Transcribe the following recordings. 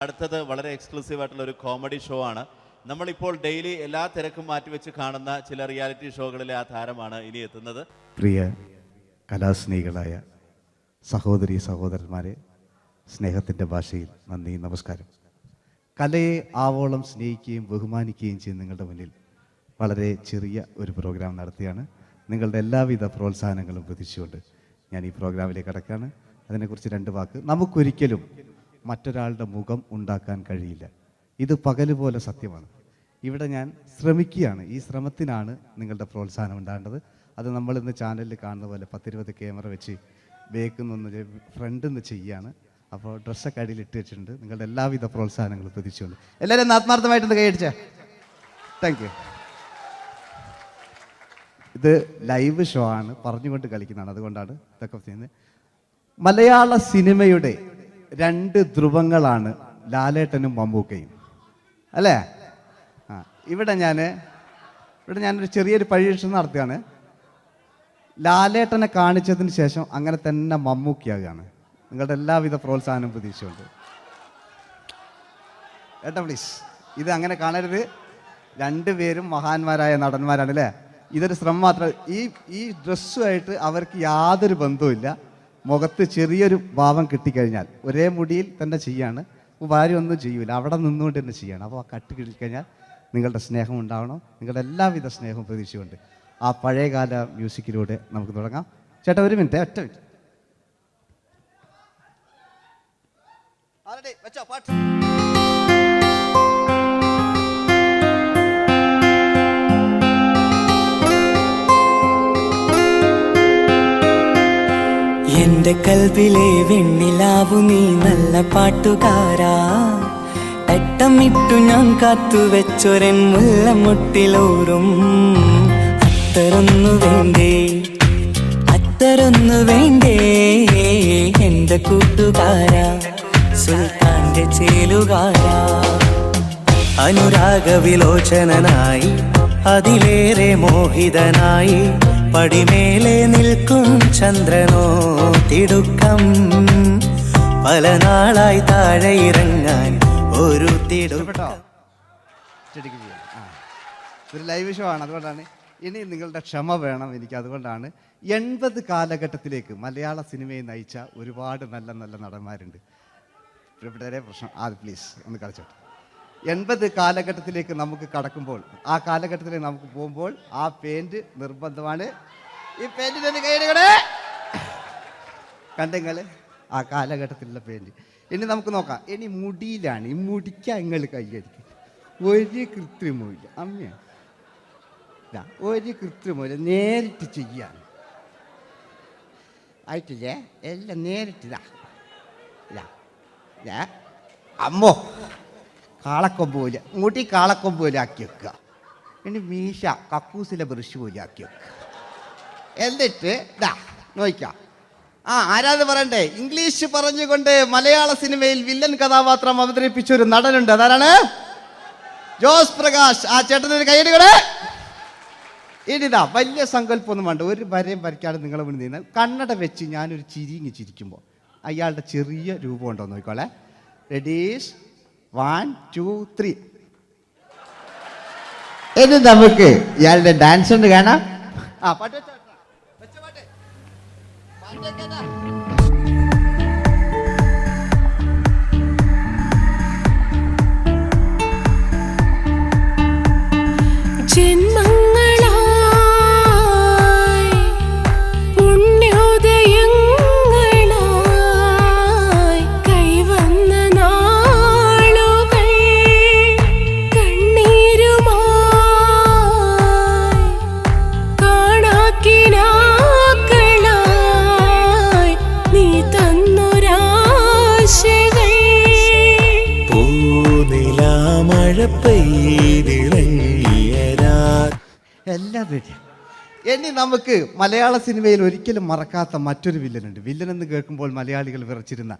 അടുത്തത് വളരെ എക്സ്ക്ലൂസീവ് ആയിട്ടുള്ള ഒരു കോമഡി ഷോ ആണ്. നമ്മളിപ്പോൾ ഡെയിലി എല്ലാ തിരക്കും മാറ്റിവെച്ച് കാണുന്ന ചില റിയാലിറ്റി ഷോകളിലെ ആ താരമാണ് ഇനി എത്തുന്നത്. പ്രിയ കലാസ്നേഹികളായ സഹോദരി സഹോദരന്മാരെ, സ്നേഹത്തിൻ്റെ ഭാഷയിൽ നന്ദി, നമസ്കാരം. കലയെ ആവോളം സ്നേഹിക്കുകയും ബഹുമാനിക്കുകയും ചെയ്യുന്ന നിങ്ങളുടെ മുന്നിൽ വളരെ ചെറിയ ഒരു പ്രോഗ്രാം നടത്തിയാണ്. നിങ്ങളുടെ എല്ലാവിധ പ്രോത്സാഹനങ്ങളും പ്രതീക്ഷിച്ചുകൊണ്ട് ഞാൻ ഈ പ്രോഗ്രാമിലേക്ക് കടക്കുകയാണ്. അതിനെക്കുറിച്ച് രണ്ട് വാക്ക്. നമുക്കൊരിക്കലും മറ്റൊരാളുടെ മുഖം ഉണ്ടാക്കാൻ കഴിയില്ല. ഇത് പകല് പോലെ സത്യമാണ്. ഇവിടെ ഞാൻ ശ്രമിക്കുകയാണ്. ഈ ശ്രമത്തിനാണ് നിങ്ങളുടെ പ്രോത്സാഹനം ഉണ്ടാകേണ്ടത്. അത് നമ്മളിന്ന് ചാനലിൽ കാണുന്ന പോലെ 10-20 ക്യാമറ വെച്ച് ബേക്കുന്നൊന്ന് ഫ്രണ്ടിൽ നിന്ന് ചെയ്യുകയാണ്. അപ്പോൾ ഡ്രസ്സൊക്കെ അടിയിൽ ഇട്ട് വെച്ചിട്ടുണ്ട്. നിങ്ങളുടെ എല്ലാവിധ പ്രോത്സാഹനങ്ങളും പ്രതീക്ഷിച്ചുകൊണ്ട് എല്ലാവരും ആത്മാർത്ഥമായിട്ടൊന്ന് കൈയടിച്ചേ. Thank you. ഇത് ലൈവ് ഷോ ആണ്, പറഞ്ഞുകൊണ്ട് കളിക്കുന്നതാണ്. അതുകൊണ്ടാണ് ഇതൊക്കെ ചെയ്യുന്നത്. മലയാള സിനിമയുടെ 2 ധ്രുവങ്ങളാണ് ലാലേട്ടനും മമ്മൂക്കയും, അല്ലേ? ഇവിടെ ഞാനൊരു ചെറിയൊരു പരീക്ഷണം നടത്തുകയാണ്. ലാലേട്ടനെ കാണിച്ചതിന് ശേഷം അങ്ങനെ തന്നെ മമ്മൂക്കയാകുകയാണ്. നിങ്ങളുടെ എല്ലാവിധ പ്രോത്സാഹനം പ്രതീക്ഷിച്ചുകൊണ്ട് ഏട്ടാ പ്ലീസ്, ഇത് അങ്ങനെ കാണരുത്. 2 പേരും മഹാന്മാരായ നടന്മാരാണ്, അല്ലേ? ഇതൊരു ശ്രമം മാത്രം. ഈ ഡ്രസ്സുമായിട്ട് അവർക്ക് യാതൊരു ബന്ധവുമില്ല. മുഖത്ത് ചെറിയൊരു ഭാവം കിട്ടിക്കഴിഞ്ഞാൽ ഒരേ മുടിയിൽ തന്നെ ചെയ്യാണ്. ഭാര്യ ഒന്നും ചെയ്യൂല, അവിടെ നിന്നുകൊണ്ട് തന്നെ ചെയ്യണം. അപ്പോൾ ആ കട്ട് കിട്ടിക്കഴിഞ്ഞാൽ നിങ്ങളുടെ സ്നേഹം ഉണ്ടാവണം. നിങ്ങളുടെ എല്ലാവിധ സ്നേഹവും പ്രതീക്ഷിച്ചുകൊണ്ട് ആ പഴയകാല മ്യൂസിക്കിലൂടെ നമുക്ക് തുടങ്ങാം. ചേട്ടാ ഒരു മിനിറ്റ്, ഒറ്റ മിനിറ്റ്. എന്റെ കൽവിലെ വെണ്ണിലാവു നീ നല്ല പാട്ടുകാരാ, തട്ടമിട്ടു ഞാൻ കാത്തുവെച്ചൊരൻ മുല്ലമുട്ടിലോറും. അത്തരൊന്നു വേണ്ടേ എന്റെ കൂട്ടുകാരാ, സുൽത്താന്റെ ചേലുകാരാ. അനുരാഗവിലോചനായി അതിലേറെ മോഹിതനായി പടിമേലെ നിൽക്കും ചന്ദ്രനോ തിടുക്കം. പല നാളായി താഴെ ഇറങ്ങാൻ ഒരു തിടുക്കം. ഒരു ലൈവ് ഷോ ആണ്, അതുകൊണ്ടാണ്. ഇനി നിങ്ങളുടെ ക്ഷമ വേണം എനിക്ക്. അതുകൊണ്ടാണ് 80 കാലഘട്ടത്തിലേക്ക് മലയാള സിനിമയെ നയിച്ച ഒരുപാട് നല്ല നല്ല നടന്മാരുണ്ട്. ഇവിടെ പ്രശ്നം പ്ലീസ് ഒന്ന് കളിച്ചോട്ടെ. 80 കാലഘട്ടത്തിലേക്ക് നമുക്ക് കടക്കുമ്പോൾ, ആ കാലഘട്ടത്തിലേക്ക് നമുക്ക് പോകുമ്പോൾ ആ പെയിന്റ് നിർബന്ധമാണ്. ഈ പെയിന്റിന് കൈയ്യടികളെ കണ്ടെങ്കിൽ ആ കാലഘട്ടത്തിലുള്ള പെയിന്റ്. ഇനി നമുക്ക് നോക്കാം. ഇനി മുടിയിലാണ്. ഈ മുടിക്ക് നിങ്ങൾ കൈയ്യടിക്കും. ഒരു കൃത്രിമമില്ല അമ്മ, ഒരു കൃത്രിമമില്ല. നേരിട്ട് ചെയ്യാൻ ആയിട്ടില്ലേ? എല്ലാം നേരിട്ടിതാ. അമ്മോ, കാളക്കൊമ്പ് പോലെ മുടി കാളക്കൊമ്പ് പോലെ ആക്കി വെക്കുക. ഇനി മീശ കക്കൂസിലെ ബ്രഷ് പോലെ ആക്കി വെക്കുക. എന്നിട്ട് നോക്കാം. ആരാത് പറയണ്ടേ? ഇംഗ്ലീഷ് പറഞ്ഞുകൊണ്ട് മലയാള സിനിമയിൽ വില്ലൻ കഥാപാത്രം അവതരിപ്പിച്ച ഒരു നടനുണ്ട്. അതാരാണ്? ജോസ് പ്രകാശ്. ആ ചേട്ടനൊരു കൈയ്യടികളെ. ഇനിതാ വലിയ സങ്കല്പമൊന്നും വേണ്ട, ഒരു വരയും വരയ്ക്കാതെ നിങ്ങളെ മുന്നിൽ നിന്ന് കണ്ണട വെച്ച് ഞാനൊരു ചിരിങ്ങി ചിരിക്കുമ്പോൾ അയാളുടെ ചെറിയ രൂപം ഉണ്ടോ നോക്കിക്കോളെ. റെഡീസ് 1 2 3. ഇനി നമുക്ക് ഇയാളുടെ ഡാൻസ് ഉണ്ട് കാണാം. പാട്ട് വെച്ച പാട്ട് എല്ലാം റെഡി. ഇനി നമുക്ക് മലയാള സിനിമയിൽ ഒരിക്കലും മറക്കാത്ത മറ്റൊരു വില്ലനുണ്ട്. വില്ലൻ എന്ന് കേൾക്കുമ്പോൾ മലയാളികൾ വിറച്ചിരുന്ന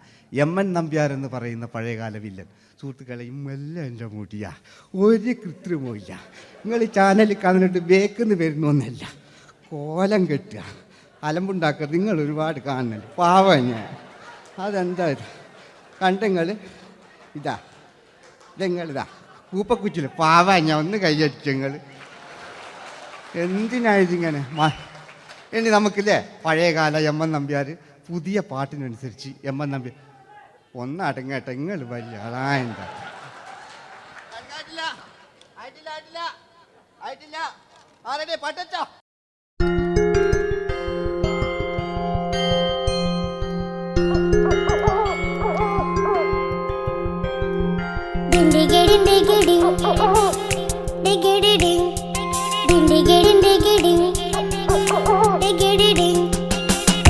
MN നമ്പ്യാർ എന്ന് പറയുന്ന പഴയകാല വില്ലൻ. സുഹൃത്തുക്കളെ, എല്ലാം എൻ്റെ മുടിയാ, ഒരു കൃത്രിമമില്ല. നിങ്ങൾ ഈ ചാനലിൽ കാണുന്നിട്ട് ബേക്കെന്ന് വരുന്നൊന്നല്ല, കോലം കെട്ടുക, അലമ്പുണ്ടാക്കുക. നിങ്ങൾ ഒരുപാട് കാണുന്നുണ്ട്. പാവം ഞാൻ. അതെന്താ കണ്ടെങ്കിൽ ഇതാ നിങ്ങളിതാ കൂപ്പക്കുച്ചില് പാവാ ഞാൻ ഒന്ന് കൈയടിച്ചു നിങ്ങൾ എന്തിനായതിങ്ങനെ ഇനി നമുക്കില്ലേ പഴയകാല എം എൻ നമ്പ്യാർ പുതിയ പാട്ടിനനുസരിച്ച് എം എൻ നമ്പ്യാർ ഒന്നടങ്ങട്ടെ നിങ്ങൾ വലിയ ആളായണ്ട പാട്ടോ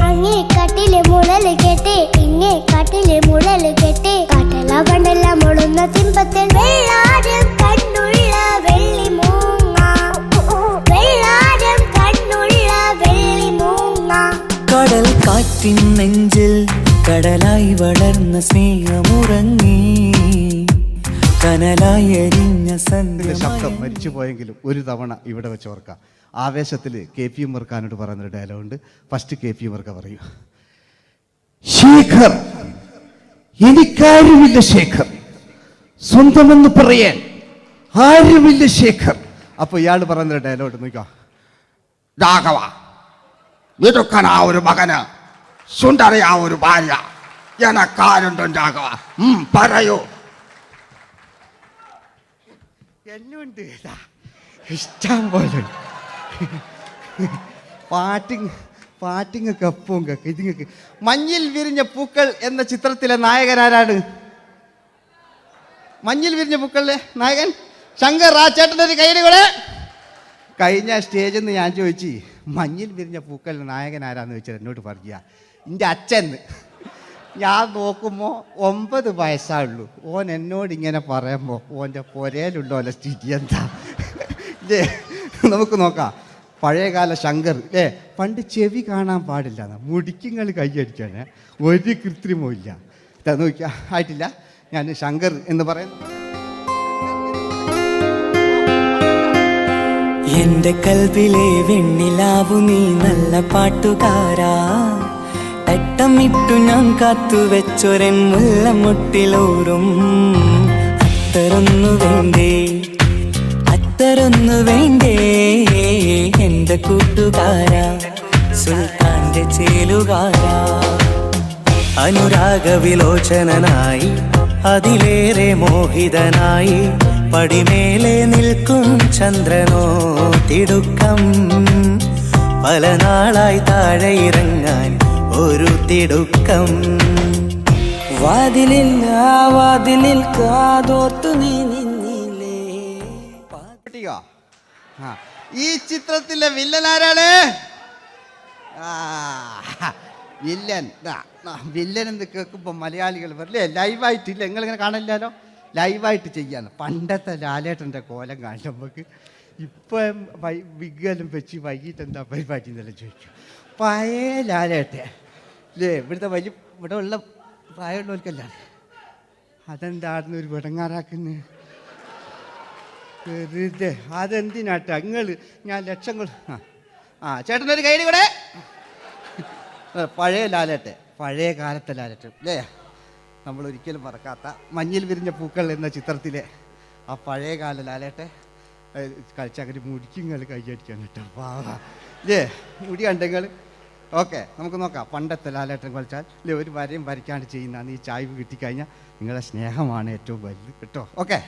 അങ്ങേ കാട്ടിലെ മുളല് കേട്ട് ഇങ്ങേ കാട്ടിലെ മുളല് കേട്ട് കാട്ടല പണ്ടല്ല മുളുന്ന സിംഹത്തിൽ വെള്ളാരം കണ്ണുള്ള വെള്ളി മൂങ്ങ വെള്ളാരം കണ്ണുള്ള വെള്ളി മൂങ്ങ കടൽ കാറ്റിൻ നെഞ്ചിൽ കടലായി വളർന്ന സ്നേഹമുറങ്ങി കനലായി എരിഞ്ഞ ഇതിന്റെ ശബ്ദം സന്ധ്യ മരിച്ചു പോയെങ്കിലും ഒരു തവണ ഇവിടെ വെച്ച് ഓർക്കാം. ആവേശത്തിൽ KP ഉമ്മർഖാനോട് പറയുന്നൊരു ഡയലോഗുണ്ട്. ഫസ്റ്റ് KP ഉമ്മർഖ പറയൂ. ശേഖർ, എനിക്കാരുമില്ല ശേഖർ, സ്വന്തമെന്ന് പറയാൻ ആരുമില്ല ശേഖർ. അപ്പൊ ഇയാൾ പറയുന്നൊരു ഡയലോഗ് നോക്കാം. രാഘവ, മിടുക്കനാ ഒരു മകന്, സുന്ദരയാ ഒരു ഭാര്യ, എനക്കാരുണ്ടോ രാഘവ? പറയൂ. എന്നുണ്ട് ഇഷ്ടം പോലെ പാട്ടിങ്ങൊക്കെ അപ്പവും കേക്ക് ഇതിങ്ങക്ക്. മഞ്ഞിൽ വിരിഞ്ഞ പൂക്കൾ എന്ന ചിത്രത്തിലെ നായകനാരാണ്? മഞ്ഞിൽ വിരിഞ്ഞ പൂക്കളിലെ നായകൻ ശങ്കർ. ആ ചേട്ടൻ്റെ ഒരു കൈയ്യടി കൂടെ. കഴിഞ്ഞ സ്റ്റേജിൽ നിന്ന് ഞാൻ ചോദിച്ചു മഞ്ഞിൽ വിരിഞ്ഞ പൂക്കളിലെ നായകൻ ആരാന്ന് ചോദിച്ചാൽ എന്നോട് പറയുക എൻ്റെ അച്ഛൻ. ഞാൻ നോക്കുമ്പോൾ 9 വയസ്സായുള്ളൂ. ഓൻ എന്നോട് ഇങ്ങനെ പറയുമ്പോൾ ഓൻ്റെ പുരയിലുണ്ടോ അല്ല സ്ഥിതി എന്താ ഇല്ലേ? നമുക്ക് നോക്കാം. പഴയകാല ശങ്കർ അല്ലേ? പണ്ട് ചെവി കാണാൻ പാടില്ല, മുടിക്കുങ്ങൾ കൈയടിക്കാന് ഒരു കൃത്രിമവും ഇല്ല. നോക്കിയാ ആയിട്ടില്ല. ഞാൻ ശങ്കർ എന്ന് പറയുന്നു. എന്റെ കൽവിലെ വെണ്ണിലാവു നീ നല്ല പാട്ടുകാരാ, തട്ടമിട്ടു ഞാൻ കാത്തുവെച്ചൊരൻ മുല്ലമുട്ടിലോറും. അത്തരൊന്നു വേണ്ടേ, അത്തരൊന്നു വേണ്ടേ എന്റെ കൂട്ടുകാരാ, സുൽത്താന്റെ ചേലുകാരാ. അനുരാഗവിലോചനായി അതിലേറെ മോഹിതനായി പടിമേലെ നിൽക്കും ചന്ദ്രനോ തിടുക്കം. പല നാളായി താഴെ ഇറങ്ങാൻ ഒരു തിടുക്കം. വാതിലിൽ ആ വാതിലിൽ കാതോർത്തു നീ നിന്നില്ലേ. ഈ ചിത്രത്തിലെ വില്ലൻ ആരാണ്? വില്ലൻ വില്ലൻ എന്ന് കേൾക്കുമ്പോൾ മലയാളികൾ വരില്ലേ ലൈവായിട്ടില്ല. നിങ്ങളിങ്ങനെ കാണില്ലല്ലോ, ലൈവായിട്ട് ചെയ്യാന്ന്. പണ്ടത്തെ ലാലേട്ടൻ്റെ കോലം കാണും നമുക്ക്. ഇപ്പം വിഗ്ഗെല്ലാം വെച്ച് വൈകിട്ട് എന്താ പരിപാടി എന്നെല്ലാം ചോദിക്കും. പഴയ ലാലേട്ടെ അല്ലേ? ഇവിടെ ഉള്ള പ്രായമുള്ളവർക്കല്ല. അതെന്തായിരുന്നു ഒരു വിടങ്ങാറാക്കുന്നത്? വെറുതെ അതെന്തിനാട്ടാ നിങ്ങൾ? ഞാൻ ലക്ഷങ്ങൾ ചേട്ടനൊരു കൈയ്യടി കൂടെ. പഴയ ലാലേട്ടെ, പഴയ കാലത്തെ ലാലേട്ട് അല്ലേ? നമ്മൾ ഒരിക്കലും മറക്കാത്ത മഞ്ഞിൽ വിരിഞ്ഞ പൂക്കൾ എന്ന ചിത്രത്തിലെ ആ പഴയ കാല ലാലേട്ടെ കളിച്ചങ്ങനെ മുടിക്കുങ്ങൾ കൈയടിക്കാൻ കിട്ടും. ഇല്ലേ മുടി കണ്ടെങ്കിൽ ഓക്കെ. നമുക്ക് നോക്കാം. പണ്ടത്തെ ലാലേട്ടൻ കളിച്ചാൽ ഇല്ലേ ഒരു വരയും വരയ്ക്കാണ്ട് ചെയ്യുന്നതാണ്. ഈ ചായ്വ് കിട്ടിക്കഴിഞ്ഞാൽ നിങ്ങളുടെ സ്നേഹമാണ് ഏറ്റവും വലുത് കേട്ടോ. ഓക്കെ.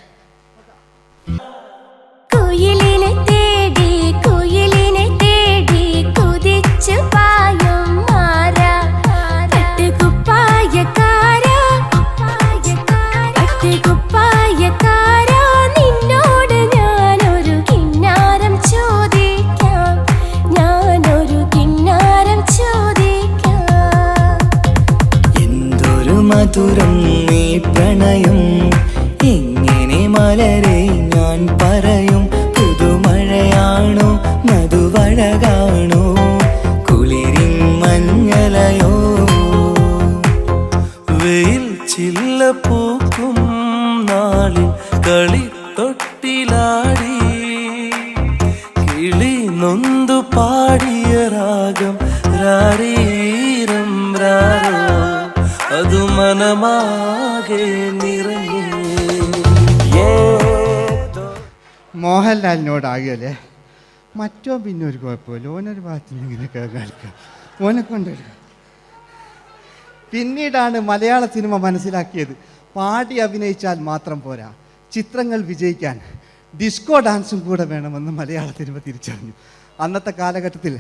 കുയിലിനെ തേടി കുയിലിനെ തേടി കുതിച്ചു പായും മാറാ പട്ടുകുപ്പായക്കാരാ പട്ടുകുപ്പായക്കാരാ, നിന്നോട് ഞാനൊരു കിന്നാരം ചോദിക്കാം, ഞാനൊരു കിന്നാരം ചോദിക്കാം. എന്തൊരു മധുരം നീ പ്രണയം, എങ്ങനെ മലരെ ഞാൻ പറയും. പുതുമഴയാണോ മധുവഴകാണോ കുളിരിൻ മഞ്ഞലയോ. വെയിൽ ചില്ല പൂക്കും നാളിൽ കളി തൊട്ടിലാടി കിളി നൊന്തു പാടിയ രാഗം രാരീരം രാരോ, അത് മനമാകെ നിറഞ്ഞേ. മോഹൻലാലിനോടാകുകയല്ലേ. മറ്റോ പിന്നെ ഒരു കുഴപ്പമില്ല, ഓനൊരു ഭാഗത്ത് ഇങ്ങനെ കളിക്കാം, ഓനെ കൊണ്ടുവരിക. പിന്നീടാണ് മലയാള സിനിമ മനസ്സിലാക്കിയത് പാടി അഭിനയിച്ചാൽ മാത്രം പോരാ, ചിത്രങ്ങൾ വിജയിക്കാൻ ഡിസ്കോ ഡാൻസും കൂടെ വേണമെന്ന് മലയാള സിനിമ തിരിച്ചറിഞ്ഞു. അന്നത്തെ കാലഘട്ടത്തിൽ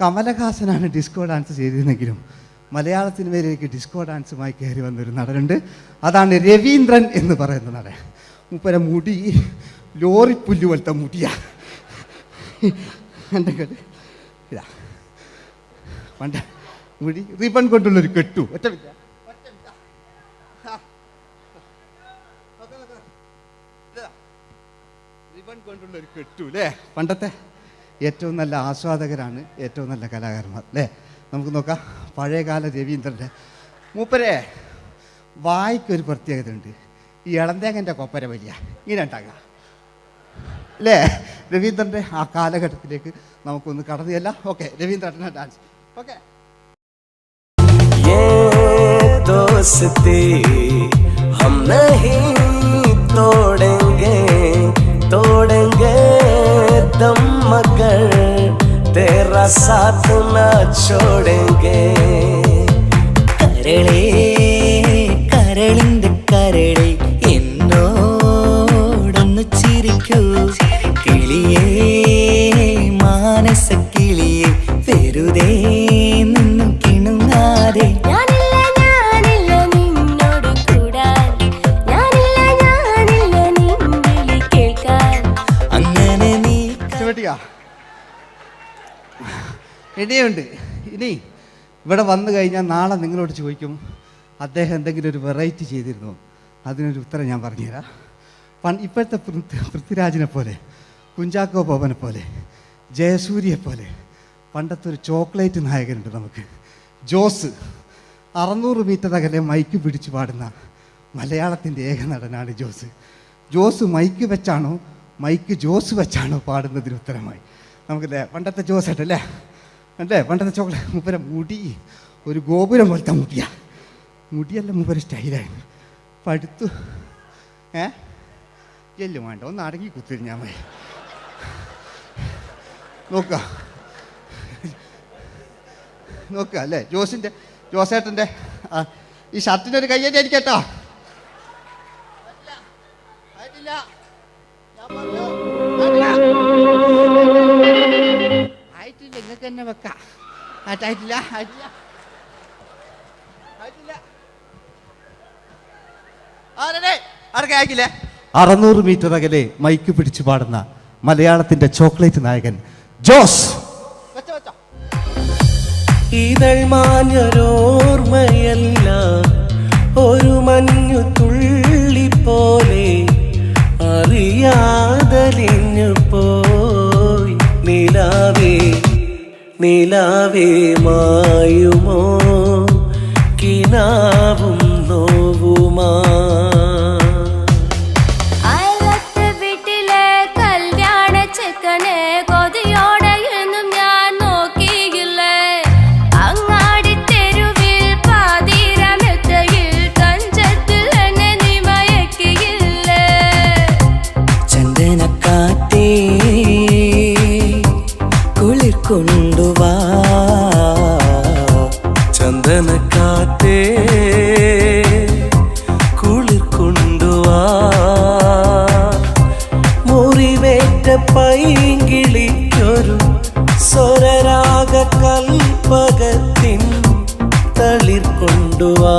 കമലഹാസനാണ് ഡിസ്കോ ഡാൻസ് ചെയ്തിരുന്നെങ്കിലും മലയാള സിനിമയിലേക്ക് ഡിസ്കോ ഡാൻസുമായി കയറി വന്നൊരു നടനുണ്ട്. അതാണ് രവീന്ദ്രൻ എന്ന് പറയുന്ന നടൻ. മൂപ്പര മുടി ലോറിപ്പുല്ല് പോലത്തെ മുടിയാ. എൻ്റെ ഇതാ പണ്ട് മുടി റിബൺ കൊണ്ടുള്ളൊരു കെട്ടു. ഒറ്റ റിബൺ കൊണ്ടുള്ളൊരു കെട്ടു അല്ലേ. പണ്ടത്തെ ഏറ്റവും നല്ല ആസ്വാദകരാണ് ഏറ്റവും നല്ല കലാകാരന്മാർ അല്ലേ. നമുക്ക് നോക്കാം പഴയകാല രവീന്ദ്രൻ്റെ. മൂപ്പരെ വായിക്കൊരു പ്രത്യേകത ഉണ്ട്, ഈ ഇളന്തേങ്ങൻ്റെ കൊപ്പര വലിയ ഇങ്ങനെ ഉണ്ടാകുക അല്ലേ. രവീന്ദ്രൻ്റെ ആ കാലഘട്ടത്തിലേക്ക് നമുക്കൊന്ന് കടന്നുചെല്ല. ഓക്കെ, രവീന്ദ്രൻ്റെ ഡാൻസ്. ഓക്കെ. दोस्ती हम नहीं तोड़ेंगे तोड़ेंगे दम मगर तेरा साथ न छोड़ेंगे കരളേ കരളിന്റെ കരളേ എന്നോടൊന്ന് ചിരിക്കൂ കിളിയേ മാനസ കിളിയേ വെറുതെ നിന്നും കിണുങ്ങാതെ ഇനിയുണ്ട്. ഇനി ഇവിടെ വന്നു കഴിഞ്ഞാൽ നാളെ നിങ്ങളോട് ചോദിക്കും അദ്ദേഹം എന്തെങ്കിലും ഒരു വെറൈറ്റി ചെയ്തിരുന്നോ, അതിനൊരു ഉത്തരം ഞാൻ പറഞ്ഞുതരാം. ഇപ്പോഴത്തെ പൃഥ്വിരാജിനെ പോലെ, കുഞ്ചാക്കോ ബോബനെ പോലെ, ജയസൂര്യയെ പോലെ പണ്ടത്തെ ഒരു ചോക്ലേറ്റ് നായകനുണ്ട് നമുക്ക്, ജോസ്. 600 മീറ്റർ അകലെ മൈക്ക് പിടിച്ച് പാടുന്ന മലയാളത്തിൻ്റെ ഏക നടനാണ് ജോസ്. ജോസ് മൈക്ക് വെച്ചാണോ മൈക്ക് ജോസ് വെച്ചാണോ പാടുന്നതിന് ഉത്തരമായി നമുക്കല്ലേ പണ്ടത്തെ ജോസ് ആയിട്ടല്ലേ അല്ലേ. പണ്ടത്തെ ചോക്ലേറ്റ് മൂപ്പര മുടി ഒരു ഗോപുരം പോലത്തെ മുടിയാ. മുടിയല്ല മൂപ്പര സ്റ്റൈലായിരുന്നു. പടുത്തു എല്ലും വേണ്ട, ഒന്ന് അടങ്ങി കുത്തിരിഞ്ഞാൽ മതി. നോക്കുക അല്ലേ ജോസേട്ടൻ്റെ ഈ ഷർട്ടിനൊരു കയ്യടി അടിക്കട്ടോ. ആയിട്ടില്ല, നിങ്ങൾക്ക് തന്നെ വെക്കാം. ആയിട്ടില്ല. 600 മീറ്റർ അകലെ മൈക്ക് പിടിച്ചു പാടുന്ന മലയാളത്തിന്റെ ചോക്ലേറ്റ് നായകൻ ജോസ്. ഇതൾ മാഞ്ഞൊരോർമ്മയല്ല ഒരു മഞ്ഞു തുള്ളി പോലെ അറിയാതലിഞ്ഞു പോയി നിലാവേ നിലാവേ മായുമോ കിനാവും നോവുമാ കൊണ്ടുവാ ചന്ദനക്കാറ്റേ കുളിർ കൊണ്ടുവാ മുറിവേറ്റ പൈങ്കിളിക്കൊരു സ്വരരാഗ കൽപ്പകത്തിൻ തളിർ കൊണ്ടുവാ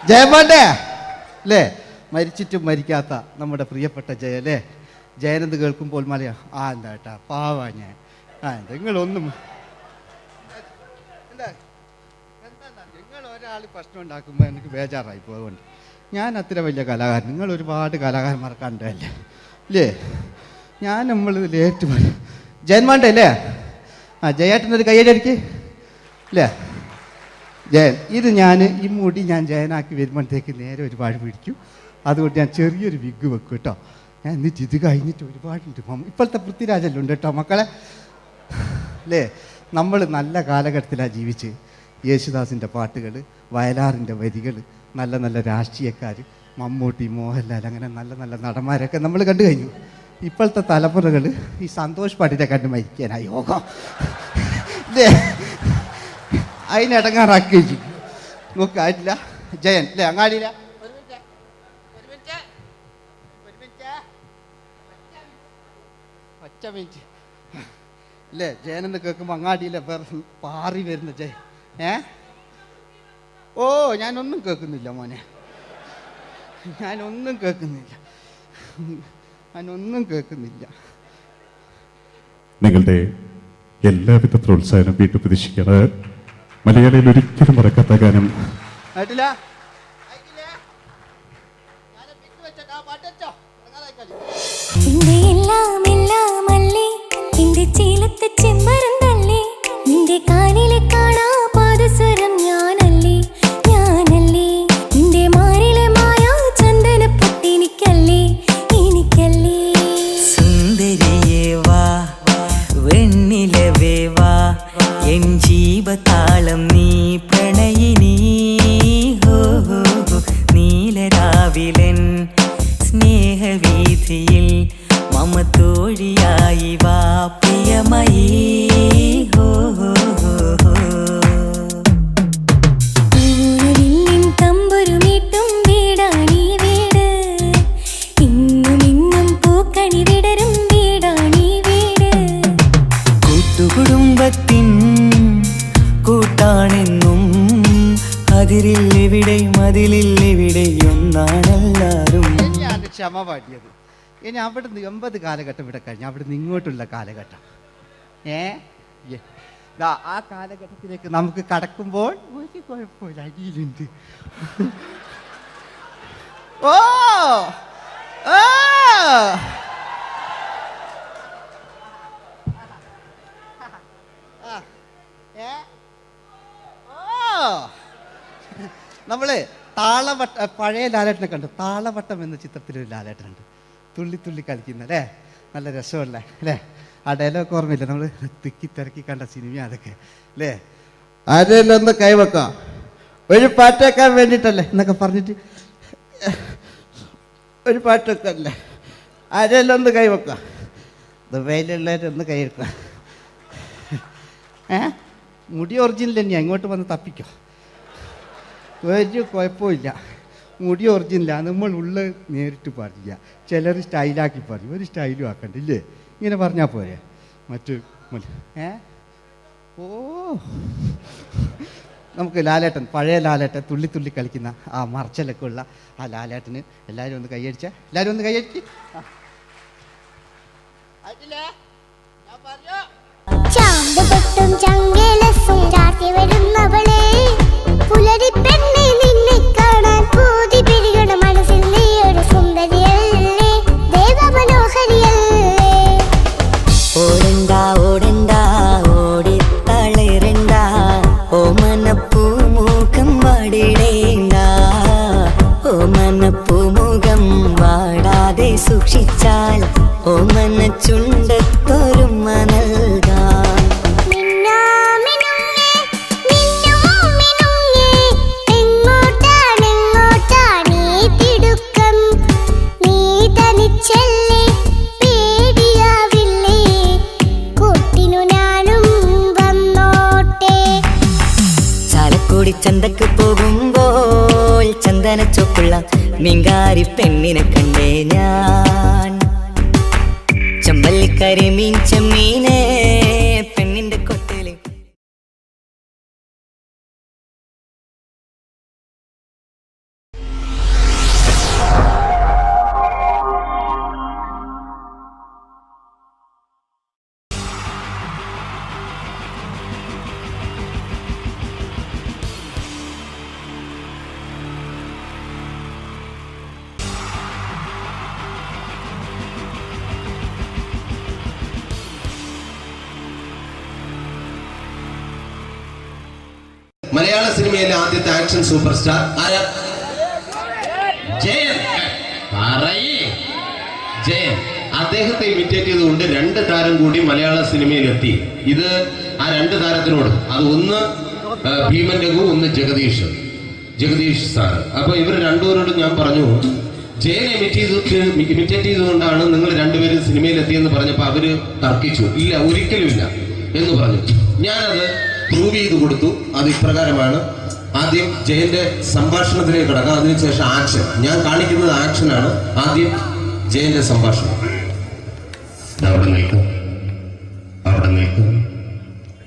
ജയമോൻ്റെ അല്ലേ, മരിച്ചിട്ടും മരിക്കാത്ത നമ്മുടെ പ്രിയപ്പെട്ട ജയ അല്ലേ. ജയനെന്ന് കേൾക്കുമ്പോൾ മലയാ എന്താ കേട്ടാ പാവാ ഞാൻ. നിങ്ങളൊന്നും നിങ്ങൾ ഒരാൾ പ്രശ്നം ഉണ്ടാക്കുമ്പോൾ എനിക്ക് ബേജാറായി പോകുന്നുണ്ട്. ഞാൻ അത്ര വലിയ കലാകാരൻ, നിങ്ങൾ ഒരുപാട് കലാകാരന്മാർ കണ്ടല്ലേ അല്ലേ. നമ്മൾ ലേറ്റ് ജയന്മാൻ്റെ അല്ലേ. ജയേട്ടനൊരു കയ്യടിക്ക് അല്ലേ. ജയൻ ഇത് ഈ മുടി ഞാൻ ജയനാക്കി വരുമ്പോഴത്തേക്ക് നേരെ ഒരുപാട് പിടിക്കും. അതുകൊണ്ട് ഞാൻ ചെറിയൊരു വിഗ് വെക്കും കേട്ടോ. എന്നിട്ട് ഇത് കഴിഞ്ഞിട്ട് ഒരുപാടുണ്ട് ഇപ്പോഴത്തെ പൃഥ്വിരാജെല്ലാം ഉണ്ട് കേട്ടോ മക്കളെ അല്ലേ. നമ്മൾ നല്ല കാലഘട്ടത്തിലാണ് ജീവിച്ച്. യേശുദാസിൻ്റെ പാട്ടുകൾ, വയലാറിൻ്റെ വരികൾ, നല്ല നല്ല രാഷ്ട്രീയക്കാർ, മമ്മൂട്ടി, മോഹൻലാൽ, അങ്ങനെ നല്ല നല്ല നടന്മാരൊക്കെ നമ്മൾ കണ്ടു കഴിഞ്ഞു. ഇപ്പോഴത്തെ തലമുറകൾ ഈ സന്തോഷ് പാട്ടിനെ കണ്ട് മരിക്കാനായി യോഗം അല്ലേ, അതിനിടങ്ങാറാക്കി വെച്ചു. നോക്കായിട്ടില്ല ജയൻ അല്ലേ, അങ്ങാടിയില്ല ഒറ്റ മിനിറ്റ് അല്ലേ. ജയനെന്ന് കേൾക്കുമ്പോൾ അങ്ങാടിയിലെ പാറി വരുന്ന ജയൻ. ഓ ഞാനൊന്നും കേൾക്കുന്നില്ല മോനെ, ഞാനൊന്നും കേൾക്കുന്നില്ല. നിങ്ങളുടെ എല്ലാവിധ പ്രോത്സാഹനം വീണ്ടും പ്രതീക്ഷിക്കാണ്. മലയാളിയിൽ ഒരിക്കലും മറക്കാത്ത ഗാനം നിന്റെ കാലിലെ കാണാ പാദസരം ഞാനല്ലേ, ഞാനല്ലേ നിന്റെ മാറിലെ മായാ ചന്ദന പൊട്ടിനിക്കല്ലേ, എനിക്കല്ലേ. സുന്ദരിയേ വാ വെണ്ണിലവേ വാ എൻ ജീവതാളം നീ പ്രണയിനി ഹോ ഹോ ഹോ. നീലരാവിലൻ സ്നേഹവീഥിയിൽ മമ തോഴിയായി വാ പ്രിയമയീ ഹോ ഹോ ഹോ ഹോ. ൂരില്ലിൻ തമ്പുരുമീട്ടും വീടാണീ വീട്, ഇന്നും ഇന്നും പൂക്കണി വിടരും വീടാണീ വീട്. കൂട്ടുകുടുംബത്തിൻ കൂട്ടാണെന്നും അതിരില്ലെവിടെ മതിലില്ലെവിടെ ഒന്നാണെല്ലാരും. ഞാൻ ക്ഷമ പാടിയത്. ഇനി അവിടുന്ന് 80 കാലഘട്ടം ഇവിടെ കഴിഞ്ഞു, അവിടുന്ന് ഇങ്ങോട്ടുള്ള കാലഘട്ടം ആ കാലഘട്ടത്തിലേക്ക് നമുക്ക് കടക്കുമ്പോൾ ഒരു കുഴപ്പമില്ല, അടിയിലുണ്ട്. ഓ ഓ നമ്മള് താളവട്ട പഴയ ലാലേട്ടനെ കണ്ടു. താളവട്ടം എന്ന ചിത്രത്തിലൊരു ലാലേട്ടനുണ്ട്, തുള്ളി തുള്ളി കളിക്കുന്ന അല്ലേ, നല്ല രസമല്ല അല്ലേ. ആ ഡയലോഗ് ഓർമ്മയില്ല, നമ്മൾ തിക്കി തിരക്കി കണ്ട സിനിമ അതൊക്കെ അല്ലേ. ആരെല്ലാം ഒന്ന് കൈവെക്കാം, ഒരു പാട്ടേക്കാൻ വേണ്ടിയിട്ടല്ലേ എന്നൊക്കെ പറഞ്ഞിട്ട് ഒരു പാട്ടൊക്കെ അല്ലേ. ആരെല്ലാം ഒന്ന് കൈവെക്കാം, ദുബൈയിലുള്ളവരൊന്ന് കൈവെക്കാം. മുടി ഒറിജിനൽ തന്നെയാണ്, ഇങ്ങോട്ട് വന്ന് തപ്പിക്കോ, ഒരു കുഴപ്പമില്ല. മുടി ഒറിജിനലാണ്, നമ്മൾ ഉള്ള നേരിട്ട് പറയുക. ചിലർ സ്റ്റൈലാക്കി പറയും, ഒരു സ്റ്റൈലും ആക്കണ്ടില്ലേ, ഇങ്ങനെ പറഞ്ഞാൽ പോരെ. മറ്റു ഓ നമുക്ക് ലാലേട്ടൻ, പഴയ ലാലേട്ടൻ, തുള്ളി തുള്ളി കളിക്കുന്ന ആ മറച്ചലൊക്കെ ഉള്ള ആ ലാലേട്ടന് എല്ലാവരും ഒന്ന് കൈയടിച്ച, എല്ലാവരും ഒന്ന് കൈയടിച്ച്. ചാന്ത് പൊട്ടും ചങ്കേലസും ചാർത്തി വരുന്നവളെ, പുലരി പെണ്ണെ നിന്നെ കാണാൻ പൂതി പിരികണ മനസ്സിൽ നീ ഒരു സുന്ദരിയല്ലേ, ദേവമനോഹരിയല്ലേ. ഓടണ്ട ഓടണ്ട ഓടിത്തളരണ്ട, ഓമനപ്പൂമുഖം വാടിടേണ്ട, ഓമനപ്പൂമുഖം വാടാതെ സൂക്ഷിച്ചാൽ ഓമന ചുണ്ടത്തൊരുമ നൽകാം. ചന്തക്ക് പോകുമ്പോൾ ചന്ദന ചോപ്പുള്ള മീൻകാരി പെണ്ണിനെ കണ്ടേ ഞാൻ. ചമ്പല്ലിക്കരി മീൻ ചെമ്മീനെ പെണ്ണിന്റെ കൊട്ടയില്. മലയാള സിനിമയിലെ ആദ്യത്തെ ആക്ഷൻ സൂപ്പർ സ്റ്റാർ ആരാ? ജയൻ. അദ്ദേഹത്തെ ഇമിറ്റേറ്റ് ചെയ്തുകൊണ്ട് 2 താരം കൂടി മലയാള സിനിമയിലെത്തി. ഇത് ആ 2 താരത്തിനോട്, അത് ഒന്ന് ഭീമൻ രഘു, ഒന്ന് ജഗദീഷ് സാറ്. അപ്പൊ ഇവർ രണ്ടുപേരോട് ഞാൻ പറഞ്ഞു, ജയനെ ഇമിറ്റേറ്റ് ചെയ്തുകൊണ്ടാണ് നിങ്ങൾ രണ്ടുപേരും സിനിമയിലെത്തിയെന്ന് പറഞ്ഞപ്പോൾ അവര് തർക്കിച്ചു. ഇല്ല, ഒരിക്കലുമില്ല എന്ന് പറഞ്ഞു. ഞാനത് പ്രൂവ് ചെയ്ത് കൊടുത്തു. അത് ഇപ്രകാരമാണ്. ആദ്യം ജയന്റെ സംഭാഷണത്തിലേക്ക് കിടക്കാം, അതിനുശേഷം ആക്ഷൻ. ഞാൻ കാണിക്കുന്നത് ആക്ഷനാണ്. ആദ്യം ജയന്റെ സംഭാഷണം. അവിടെ നിൽക്കും.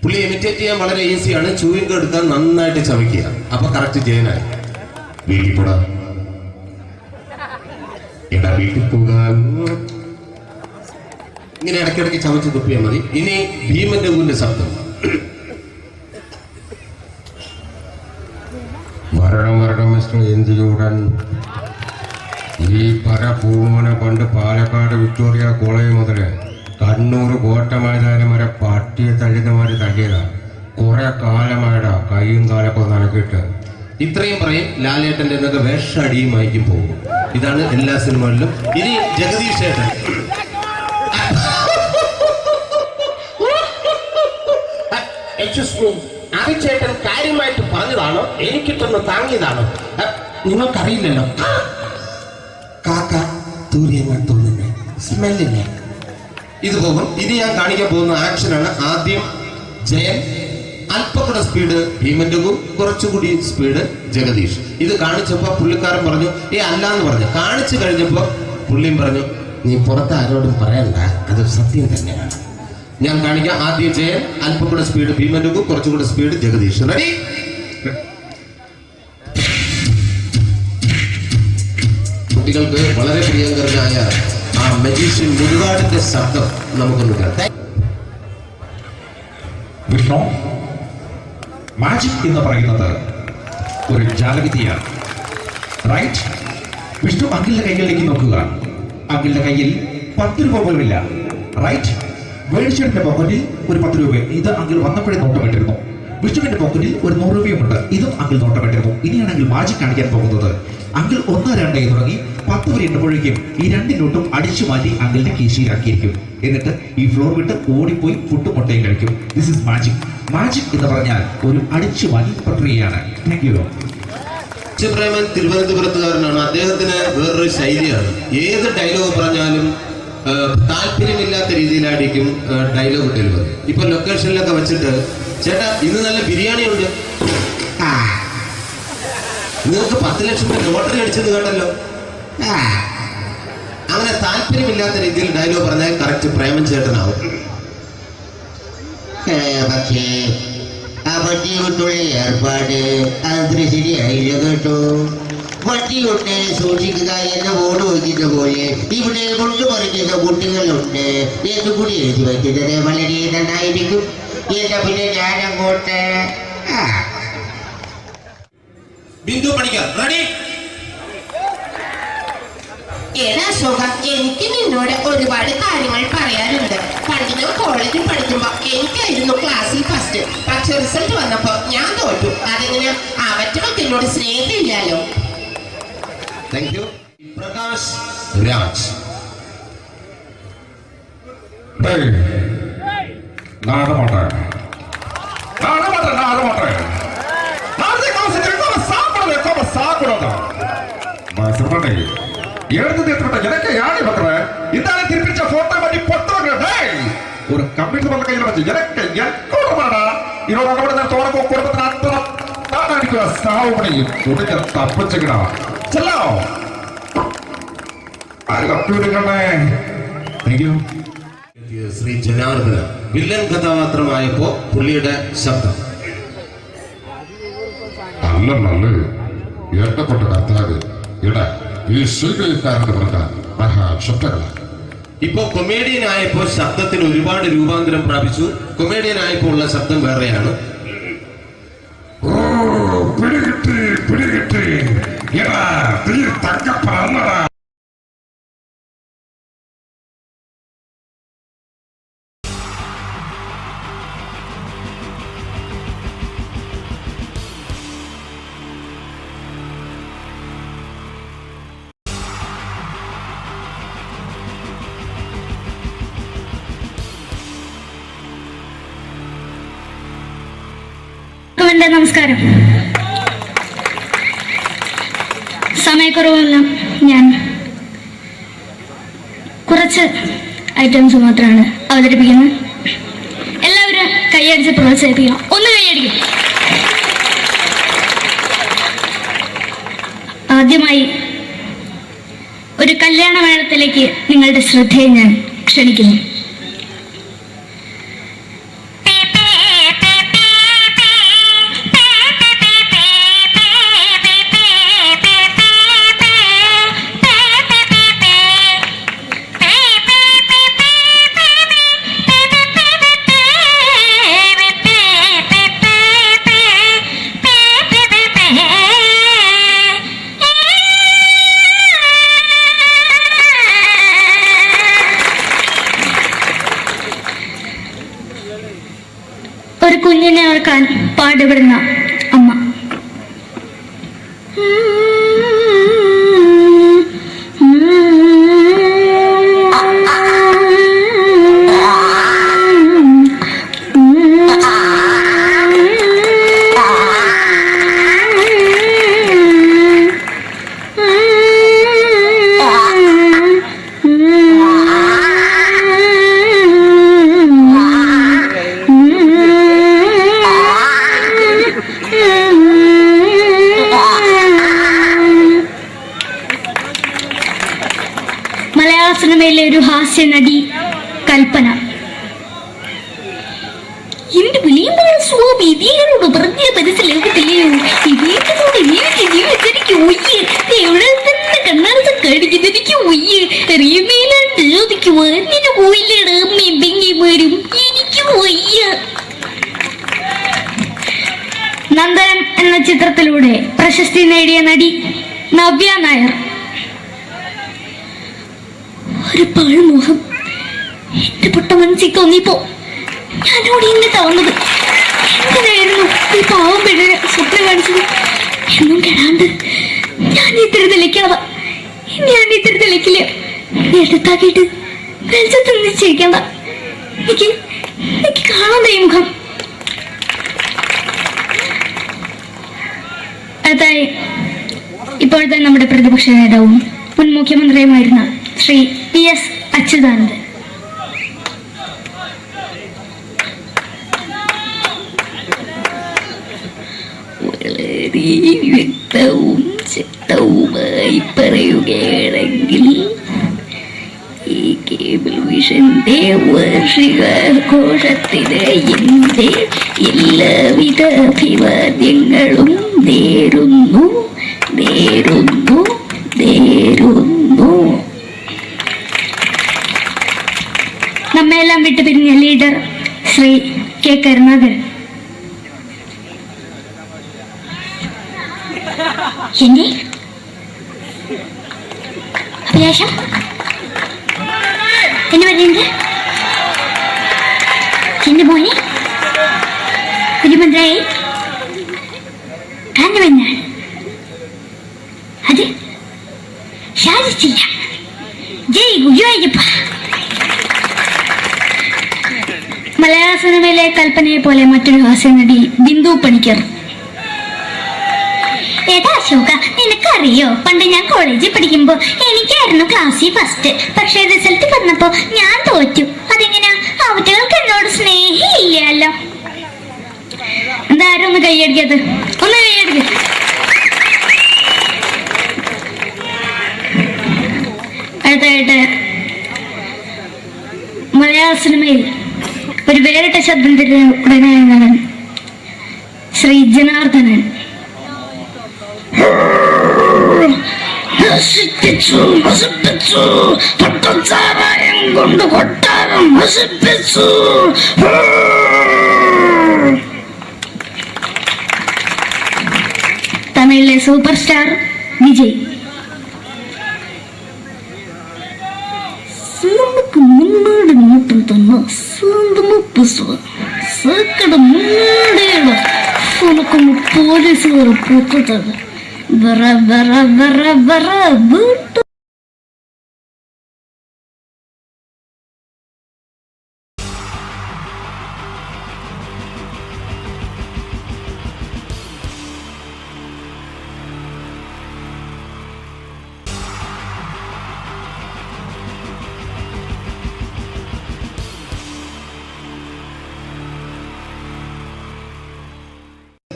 പുള്ളി ഇമിറ്റേറ്റ് ചെയ്യാൻ വളരെ ഈസിയാണ്. ചൂയിങ് എടുക്കാൻ നന്നായിട്ട് ചവയ്ക്കുക. അപ്പൊ കറക്റ്റ് ജയനായി. വീട്ടിൽ പോടാ, എടാ വീട്ടിൽ പോകാൻ. ഇങ്ങനെ ഇടയ്ക്കിടയ്ക്ക് ചവച്ച് തുപ്പിയാൽ മതി. ഇനി ഭീമൻ രഘുവിന്റെ ശബ്ദം. വരണം മിസ്റ്റർ എന്ത് ചൂടൻ. ഈ പരപൂമോനെ കൊണ്ട് പാലക്കാട് വിക്ടോറിയ കോളേജ് മുതല് കണ്ണൂർ കോട്ട മൈതാനം വരെ പട്ടിയെ തള്ളുന്നമാര് തള്ളിയതാ. കുറെ കാലമായടാ കൈയും കാലൊക്കെ നനക്കിട്ട്. ഇത്രയും പറയും. ലാലേട്ടന്റെ എന്നൊക്കെ വേഷടിയുമായിരിക്കും പോകും. ഇതാണ് എല്ലാ സിനിമകളിലും. ഇനി ജഗദീഷ് ഏട്ടൻ. ചേട്ടൻ കാര്യമായിട്ട് പറഞ്ഞതാണോ എനിക്കിട്ടൊന്ന് താങ്ങിയതാണോ? നിങ്ങൾക്കറിയില്ലല്ലോ. കാക്ക തൂര്യങ്ങാത്തുള്ളിനെ സ്മെല്ലിനെ ഇത് പോകും. ഇനി ഞാൻ കാണിക്കാൻ പോകുന്ന ആക്ഷനാണ്. ആദ്യം ജയൻ, അല്പം കൂടെ സ്പീഡ് ഭീമൻ രഘു, കുറച്ചുകൂടി സ്പീഡ് ജഗദീഷ്. ഇത് കാണിച്ചപ്പോ പുള്ളിക്കാരൻ പറഞ്ഞു അല്ലാന്ന് പറഞ്ഞു. കാണിച്ചു കഴിഞ്ഞപ്പോ പുള്ളിയും പറഞ്ഞു നീ പുറത്ത് ആരോടും പറയണ്ട, അത് സത്യം തന്നെയാണ്. ഞാൻ കാണിക്കാം. ആദ്യം ജയൻ, അല്പം കൂടെ സ്പീഡ് ഭീമൻ രഘു, കുറച്ചുകൂടെ സ്പീഡ് ജഗദീഷ്. റെഡി? കുട്ടികൾക്ക് വളരെ പ്രിയങ്കരനായ ആ മജീഷ്യൻ മുരുകാടിന്റെ ശബ്ദം നമുക്കൊന്ന് കേൾക്കാം. വിഷ്ണു, മാജിക് എന്ന് പറയുന്നത് ഒരു ജാലവിദ്യയാണ്. റൈറ്റ്? വിഷ്ണു അങ്കിളിന്റെ കൈകളിലേക്ക് നോക്കുക. അങ്കിളിന്റെ കയ്യിൽ 10 രൂപ പോലുമില്ല. റൈറ്റ്? വേണിച്ചേട്ടന്റെ പോക്കറ്റിൽ ഒരു 10 രൂപ. ഇത് അങ്കിൾ വന്നപ്പോഴേ നോട്ടമിട്ടിരുന്നു. വിഷ്ണുവിന്റെ പോക്കറ്റിൽ ഒരു 100 രൂപയുമുണ്ട്. ഇതും അങ്കിൾ നോട്ടമിട്ടിരുന്നു. ഇനിയാണ് അങ്കിൾ മാജിക് കാണിക്കാൻ പോകുന്നത്. അങ്കിൾ 1, 2 തുടങ്ങി 10 വരെ എണ്ണുമ്പോഴേക്കും ഈ 2 നോട്ടും അടിച്ചു മാറ്റി അങ്കിളിന്റെ കീശയിലാക്കിയിരിക്കും. എന്നിട്ട് ഈ ഫ്ലോർ വിട്ട് ഓടിപ്പോയി ഫുഡ് മുട്ടയും കഴിക്കും. This is magic. മാജിക് എന്ന് പറഞ്ഞാൽ ഒരു അടിച്ചു മാറ്റി പ്രക്രിയയാണ്. Thank you. പ്രേമൻ തിരുവനന്തപുരത്തുകാരനാണ്. അദ്ദേഹത്തിന് വേറൊരു ശൈലിയാണ്. ഏത് ഡയലോഗ് പറഞ്ഞാലും താല്പര്യമില്ലാത്ത രീതിയിലായിരിക്കും ഡയലോഗ് ഡെലിവറി. ഇപ്പൊ ലൊക്കേഷനിലൊക്കെ വെച്ചിട്ട് ചേട്ടാ ഇന്ന് നല്ല ബിരിയാണി ഉണ്ട്, നിങ്ങൾക്ക് 10 ലക്ഷം രൂപ ലോട്ടറി അടിച്ചെന്ന് കേട്ടല്ലോ. അങ്ങനെ താല്പര്യമില്ലാത്ത രീതിയിൽ ഡയലോഗ് പറഞ്ഞാൽ കറക്റ്റ് പ്രേമൻ ചേട്ടനാവും. പക്ഷേ ആ വട്ടി കൊണ്ടുള്ള ഏർപ്പാട് അത്ര ശരിയായില്ല കേട്ടോ. വട്ടി കൊണ്ട് സൂക്ഷിക്കുക എന്ന ബോർഡ് വയ്ക്കുന്ന പോലെ ഇവിടെ കൊണ്ട് പറിക്കുന്ന കുട്ടികളുണ്ട് എന്ന് കൂടി എഴുതി വയ്ക്കുന്നത് വളരെ നന്നായിരിക്കും. എന്നാ പിന്നെ ഞാനങ്ങോട്ട് ബിന്ദു പണിക്കർ. റെഡി? എനിക്ക് നിന്നോട് ഒരുപാട് കാര്യങ്ങൾ പറയാനുണ്ട്. പണ്ട് ഞാൻ കോളേജിൽ പഠിക്കുമ്പോ എനിക്കായിരുന്നു ക്ലാസ്സിൽ ഫസ്റ്റ്. പക്ഷെ റിസൾട്ട് വന്നപ്പോ ഞാൻ തോറ്റു. അതെങ്ങനെ അവറ്റൊക്കെ എന്നോട് സ്നേഹമില്ലല്ലോ. Thank you. പ്രകാശ് രാജ്. ஒரு கம்ப்யூட்டர் கையில் வச்சு எனக்கு இதோட குடும்பത്തിന് அத்தனை அடிக்கிற சாவுமணியும் துடிக்க தப்பிச்சுக்கடா ചെല്ലോ. ശ്രീ ജനാർദ്ദന വില്ലൻ കഥാപാത്രമായപ്പോ പുള്ളിയുടെ ശബ്ദം. നല്ല എണ്ണപ്പെട്ട കർത്താവ് ഇടാ ഈ സ്വീകരിക്കാരെന്ന് പറഞ്ഞാൽ മഹാശബ്ദങ്ങളാണ്. ഇപ്പോ കൊമേഡിയൻ ആയപ്പോ ശബ്ദത്തിന് ഒരുപാട് രൂപാന്തരം പ്രാപിച്ചു. കൊമേഡിയൻ ആയപ്പോ ഉള്ള ശബ്ദം വേറെയാണ്. പിടികിട്ടി തങ്കപ്പറന്നടാ. എല്ലാവർക്കും എൻ്റെ നമസ്കാരം. സമയക്കുറവെല്ലാം ഞാൻ കുറച്ച് ഐറ്റംസ് മാത്രമാണ് അവതരിപ്പിക്കുന്നത്. എല്ലാവരും കൈയടിച്ച് പ്രോത്സാഹിപ്പിക്കണം. ഒന്ന് കൈയടിക്കും. ആദ്യമായി ഒരു കല്യാണമേളത്തിലേക്ക് നിങ്ങളുടെ ശ്രദ്ധയെ ഞാൻ ക്ഷണിക്കുന്നു. ഒരു കുഞ്ഞിനെ ഓർക്കാൻ പാടുപെടുന്ന അമ്മ. മലയാള സിനിമയിലെ ഒരു ഹാസ്യ നടി കൽപ്പന. എന്റെ വിളിയുമ്പോൾ സ്വാമി ഇതിനോട് പറഞ്ഞ മനസ്സിലാകത്തില്ലയോ? ഇതിനോട് എനിക്ക് ജീവിച്ചെനിക്ക് ഒയ്യ് എവിടെ തന്നെ കണ്ണാർത്ത് കാണിക്കുന്നത് എനിക്ക് ഒയ്യ് അറിയുന്നതിലാണ്ട് ചോദിക്കുവാ നിന്നെ പോയില്ലേടാ മെമ്പെങ്കിമാരും എനിക്ക് ഒയ്യ. നന്ദനം എന്ന ചിത്രത്തിലൂടെ പ്രശസ്തി നേടിയ നടി നവ്യ നായർ. ഒരു പാഴ്മുഖം എന്റെ പൊട്ട മനസ്സിൽ തോന്നിയപ്പോ ഞാനോട് ഇങ്ങോട്ടാ വന്നത്. എന്തിനായിരുന്നു ഈ പാവം പെണ്ണിനെ സ്വപ്നം കാണിച്ചത്? എന്നും കെടാണ്ട് ഞാൻ ഇത്തിരി തെളിക്കാതാ. ഞാൻ ഇത്തിരി തെളിക്കില്ല. എടുത്താക്കിയിട്ട് വെളിച്ചത്ത് നിശ്ചയിക്കണ്ട. എനിക്ക് കാണാൻ ഈ മുഖം. അതായി ഇപ്പോഴത്തെ നമ്മുടെ പ്രതിപക്ഷ നേതാവും മുൻ മുഖ്യമന്ത്രിയുമായിരുന്ന ശ്രീ PS അച്യുതാനന്ദൻ. വളരെ വ്യക്തവും ശക്തവുമായി പറയുകയാണെങ്കിൽ ഈ കേബിൾ വിഷന്റെ വാർഷികാഘോഷത്തിന് എന്റെ എല്ലാവിധ അഭിവാദ്യങ്ങളും നേരുന്നു. നമ്മയെല്ലാം വിട്ടുപിരിഞ്ഞ ലീഡർ ശ്രീ കെ കരുണാകരൻ. എന്റെ അഭിലാഷം എന്ന് പറയുന്നത് എന്റെ മോനെ മുഖ്യമന്ത്രിയായി കാരണവെന്നാണ്. അത് സാധിച്ചില്ല. ജയ് ഗുരുവായൂരപ്പ. മലയാള സിനിമയിലെ കൽപ്പനയെ പോലെ മറ്റൊരു ഹാസ്യ നടി ബിന്ദു പണിക്കർ. ഏതാ അശോക, നിനക്കറിയോ പണ്ട് ഞാൻ കോളേജിൽ പഠിക്കുമ്പോ എനിക്കായിരുന്നു ക്ലാസ്സിൽ ഫസ്റ്റ്. പക്ഷെ റിസൾട്ട് വന്നപ്പോ ഞാൻ തോറ്റു. അതെങ്ങനെയാ? അവറ്റകൾക്ക് എന്നോട് സ്നേഹമില്ലല്ലോ. എന്താരും ഒന്ന് കൈയടിക്കത്? ഒന്ന് കൈയടിക്ക. അടുത്തായിട്ട് മലയാള സിനിമയിൽ ഒരു വേറിട്ട ശബ്ദം തരുന്ന ശ്രീ ജനാർദ്ദനൻ. പട്ടച്ചാരായം കൊണ്ട് കൊട്ടാരം നശിപ്പിച്ചു. തമിഴിലെ സൂപ്പർ സ്റ്റാർ വിജയ്. നമുക്ക് മുന്നോട്ട് നോട്ടം തന്ന സ്വന്തം സക്കട മുന്നോടിയുള്ള ഉനക്കൊന്ന് പോലീസുകാർ പൂത്തത് വറ വറ വറ വറ വീട്ടു.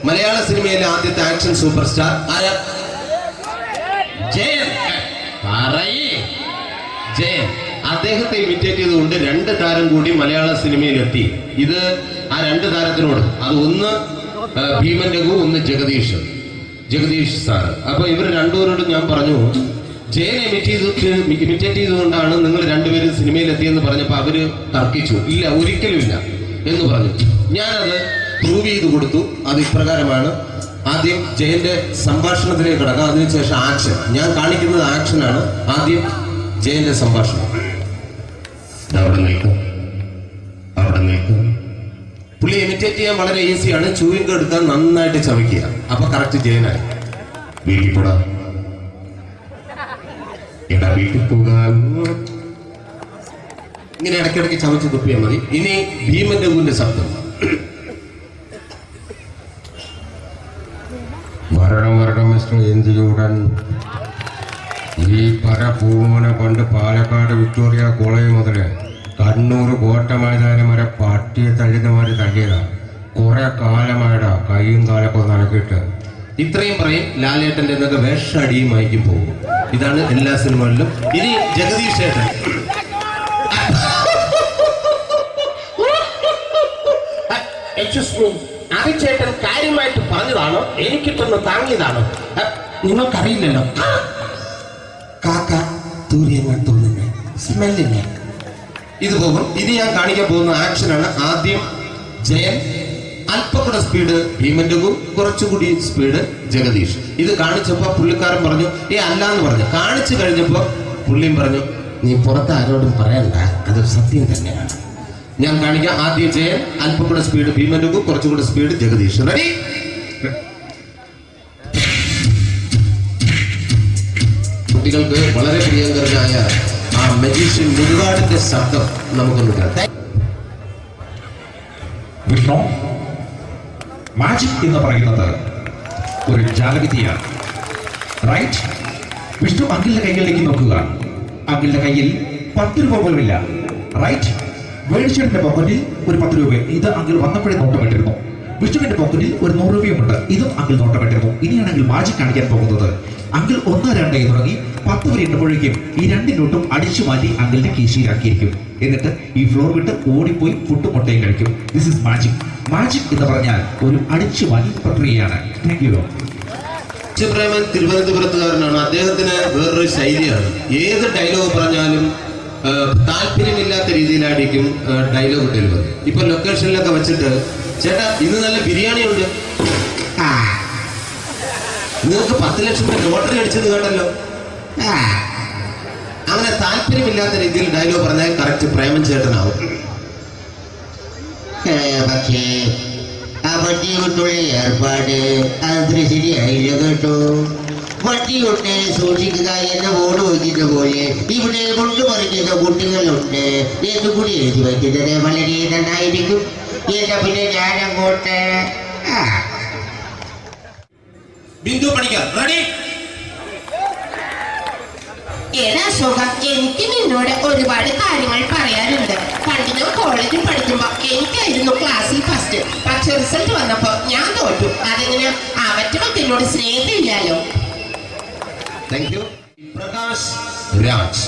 മലയാള സിനിമയിലെ ആദ്യത്തെ ആക്ഷൻ സൂപ്പർ സ്റ്റാർ ആരാ? ജയൻ. പറയേ ജയൻ. അദ്ദേഹത്തെ ഇമിറ്റേറ്റ് ചെയ്തുകൊണ്ട് 2 താരം കൂടി മലയാള സിനിമയിലെത്തി. ഇത് ആ 2 താരത്തിനോട്, അത് ഒന്ന് ഭീമൻ രഘു, ഒന്ന് ജഗദീഷ് സാറ്. അപ്പൊ ഇവർ രണ്ടുപേരോടും ഞാൻ പറഞ്ഞു, ജയനെ ഇമിറ്റേറ്റ് ചെയ്തുകൊണ്ടാണ് നിങ്ങൾ രണ്ടുപേരും സിനിമയിലെത്തിയെന്ന് പറഞ്ഞപ്പോൾ അവര് തർക്കിച്ചു. ഇല്ല, ഒരിക്കലും ഇല്ല എന്ന് പറഞ്ഞു. ഞാനത് പ്രൂവ് ചെയ്ത് കൊടുത്തു. അത് ഇപ്രകാരമാണ്. ആദ്യം ജയന്റെ സംഭാഷണത്തിലേക്ക് കിടക്കാം, അതിനുശേഷം ആക്ഷൻ. ഞാൻ കാണിക്കുന്നത് ആക്ഷനാണ്. ആദ്യം ജയന്റെ സംഭാഷണം. അവിടെ നിൽക്കും. പുള്ളി ഇമിറ്റേറ്റ് ചെയ്യാൻ വളരെ ഈസിയാണ്. ചൂയിങ് എടുക്കാൻ നന്നായിട്ട് ചവയ്ക്കുക. അപ്പൊ കറക്റ്റ് ജയനായി. വീട്ടിൽ പോടാ, എടാ വീട്ടിൽ പോകാൻ. ഇങ്ങനെ ഇടയ്ക്കിടയ്ക്ക് ചവച്ച് തുപ്പിയാൽ മതി. ഇനി ഭീമൻ രഘുവിന്റെ ശബ്ദം. വരണം മിസ്റ്റർ എന്തിയൂടൻ. ഈ പരപൂമനെ പണ്ട് പാലക്കാട് വിക്ടോറിയ കോളേജ് മുതൽ കണ്ണൂർ കോട്ട മൈതാനം വരെ പട്ടിയെ തള്ളുന്നമാര് തള്ളിയതാ. കുറെ കാലമായിടാ കൈയും കാലൊക്കെ നടക്കിയിട്ട്. ഇത്രയും പറയും. ലാലേട്ടന്റെ എന്നൊക്കെ വേഷടിയുമായിരിക്കും പോകും. ഇതാണ് എല്ലാ സിനിമകളിലും. ഇനി ജഗദീഷ് ചേട്ടൻ. ചേട്ടൻ കാര്യമായിട്ട് പറഞ്ഞതാണോ എനിക്കിട്ടൊന്ന് താങ്ങിയതാണോ? നിങ്ങൾക്കറിയില്ലല്ലോ. കാക്ക തൂരിയങ്ങൾ തോന്നുന്നേ, സ്മെല്ലിനെ. ഇത് പോകും. ഇനി ഞാൻ കാണിക്കാൻ പോകുന്ന ആക്ഷനാണ്. ആദ്യം ജയൻ, അല്പം കൂടെ സ്പീഡ് ഭീമൻ രഘു, കുറച്ചുകൂടി സ്പീഡ് ജഗദീഷ്. ഇത് കാണിച്ചപ്പോ പുള്ളിക്കാരൻ പറഞ്ഞു അല്ലാന്ന് പറഞ്ഞു. കാണിച്ചു കഴിഞ്ഞപ്പോ പുള്ളിയും പറഞ്ഞു നീ പുറത്ത് ആരോടും പറയണ്ട, അത് സത്യം തന്നെയാണ്. ഞാൻ കാണിക്കാം. ആദ്യം ജയൻ, അല്പം കൂടെ സ്പീഡ് ഭീമൻ രഘു, കുറച്ചുകൂടെ സ്പീഡ് ജഗദീഷ്. റെഡി? കുട്ടികൾക്ക് വളരെ പ്രിയങ്കരനായ ആ മജീഷ്യൻ മുരുകാടിന്റെ ശബ്ദം നമുക്കൊന്ന് കേൾക്കാം. വിഷ്ണു, മാജിക് എന്ന് പറയുന്നത് ഒരു ജാലവിദ്യയാണ്. റൈറ്റ്? വിഷ്ണു അങ്കിളിന്റെ കൈകളിലേക്ക് നോക്കുക. അങ്കിളിന്റെ കയ്യിൽ 10 രൂപ പോലുമില്ല. റൈറ്റ്? വേണിച്ചേട്ടന്റെ പോക്കറ്റിൽ ഒരു 10 രൂപ. ഇത് അങ്കിൾ വന്നപ്പോഴേ നോട്ടമിട്ടിരുന്നു. വിഷ്ണുവിന്റെ പോക്കറ്റിൽ ഒരു 100 രൂപയുമുണ്ട്. ഇതും അങ്കിൾ നോട്ടമിട്ടിരുന്നു. ഇനിയാണെങ്കിൽ മാജിക് കാണിക്കാൻ പോകുന്നത്. അങ്കിൾ 1, 2 തുടങ്ങി 10 വരെ ഇട്ടപ്പോഴേക്കും ഈ 2 നോട്ടും അടിച്ചു മാറ്റി അങ്കിളിന്റെ കീശയിലാക്കിയിരിക്കും. എന്നിട്ട് ഈ ഫ്ലോർ വിട്ട് ഓടിപ്പോയി പുട്ടും മുട്ടയും കഴിക്കും. This is magic. മാജിക് എന്ന് പറഞ്ഞാൽ ഒരു അടിച്ചു മാറ്റി പ്രക്രിയയാണ്. Thank you. പ്രേമൻ തിരുവനന്തപുരത്തുകാരനാണ്. അദ്ദേഹത്തിന് വേറൊരു ശൈലിയാണ്. ഏത് ഡയലോഗ് പറഞ്ഞാലും താല്പര്യമില്ലാത്ത രീതിയിലായിരിക്കും ഡയലോഗ് ഡെലിവറി. ഇപ്പൊ ലൊക്കേഷനിലൊക്കെ വെച്ചിട്ട് ചേട്ടാ ഇന്ന് നല്ല ബിരിയാണി ഉണ്ട്, നിങ്ങൾക്ക് 10 ലക്ഷം രൂപ ലോട്ടറി അടിച്ചത് കേട്ടല്ലോ. അങ്ങനെ താല്പര്യമില്ലാത്ത രീതിയിൽ ഡയലോഗ് പറഞ്ഞാൽ കറക്റ്റ് പ്രേമൻ ചേട്ടനാവും. പക്ഷേ ആ പട്ടിയുള്ള ഏർപ്പാട് അത്ര ശരിയായില്ല കേട്ടോ. പട്ടിയുണ്ട് സൂക്ഷിക്കുക എന്ന ബോർഡ് വയ്ക്കുന്ന പോലെ ഇവിടെ കൊണ്ടുമറിക്കുന്ന കുട്ടികളുണ്ട് എന്ന് കൂടി എഴുതി വയ്ക്കുന്നത് വളരെ നന്നായിരിക്കും. എന്നാ പിന്നെ ഞാനങ്ങോട്ട് ബിന്ദു പണിക്കർ. റെഡി? ഏതാ സുഖം. എനിക്ക് നിന്നോട് ഒരുപാട് കാര്യങ്ങൾ പറയാനുണ്ട്. പണ്ട് ഞാൻ കോളേജിൽ പഠിക്കുമ്പോ എനിക്കായിരുന്നു ക്ലാസ്സിൽ ഫസ്റ്റ്. പക്ഷെ റിസൾട്ട് വന്നപ്പോ ഞാൻ തോറ്റു. അതെങ്ങനെ അവറ്റൊക്കെ എന്നോട് സ്നേഹമില്ലല്ലോ. Thank you. പ്രകാശ് രാജ്.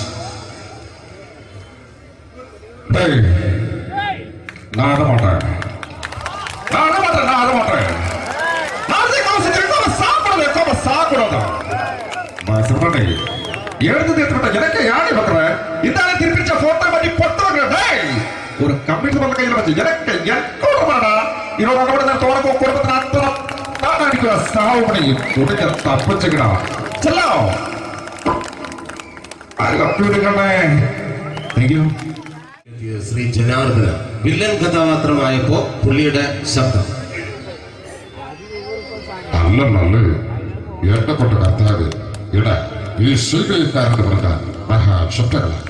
எனக்கு யாரு பண்ற இந்த திருப்பிச்ச போட்டோ பண்ணி பொட்டோங்க. ஒரு கம்ப்யூட்டர் பண்ண கையில வச்சு எனக்கு எக்கோடமாடா இவரோட கூட நான் தோறக்கோ குடும்பத்தை அத்தனை நான் அடிக்கிற சாவு பண்ணி உடனே தப்பிச்சுக்கடா. செல்லோ அது കമ്പ്യൂട്ടറിനെ. Thank you. Shri Janardana villain കഥാപാത്രമായപ്പോ പുള്ളിയുടെ ശബ്ദം. നല്ല ഏർപ്പെട്ട കർത്താവ് ഇട ഈ സ്വീകരിക്കാരെന്ന് പറഞ്ഞാൽ മഹാശബ്ദങ്ങളാണ്.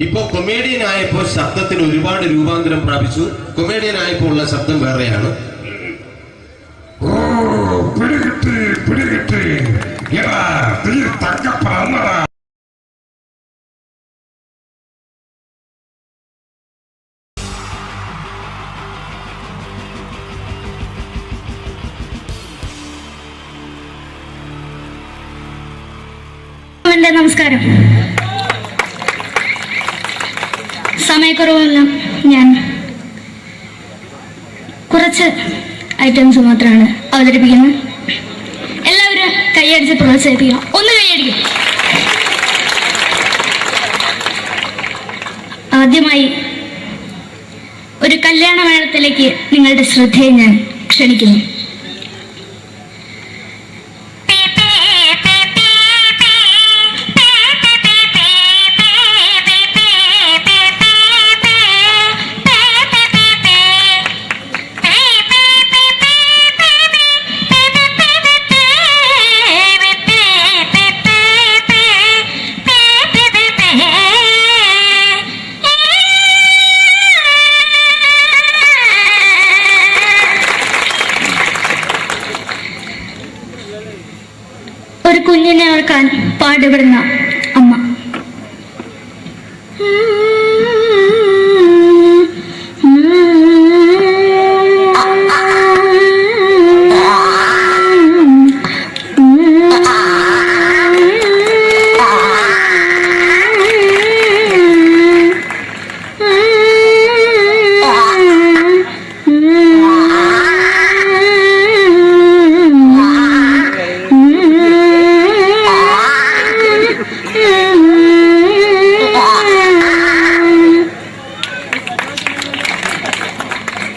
ഇപ്പോ കൊമേഡിയൻ ആയപ്പോ ശബ്ദത്തിന് ഒരുപാട് രൂപാന്തരം പ്രാപിച്ചു. കൊമേഡിയൻ ആയപ്പോ ഉള്ള ശബ്ദം വേറെയാണ്. ഓ പിടികിട്ടി എടാ തീ തങ്കപ്പറന്നടാ. എൻ്റെ നമസ്കാരം. സമയക്കുറവെല്ലാം ഞാൻ കുറച്ച് ഐറ്റംസ് മാത്രമാണ് അവതരിപ്പിക്കുന്നത്. എല്ലാവരും കൈയടിച്ച് പ്രോത്സാഹിപ്പിക്കണം. ഒന്ന് കൈയടിക്കും. ആദ്യമായി ഒരു കല്യാണമേളത്തിലേക്ക് നിങ്ങളുടെ ശ്രദ്ധയെ ഞാൻ ക്ഷണിക്കുന്നു. ഒരു കുഞ്ഞിനെ ഓർക്കാൻ പാടുപെടുന്ന അമ്മ.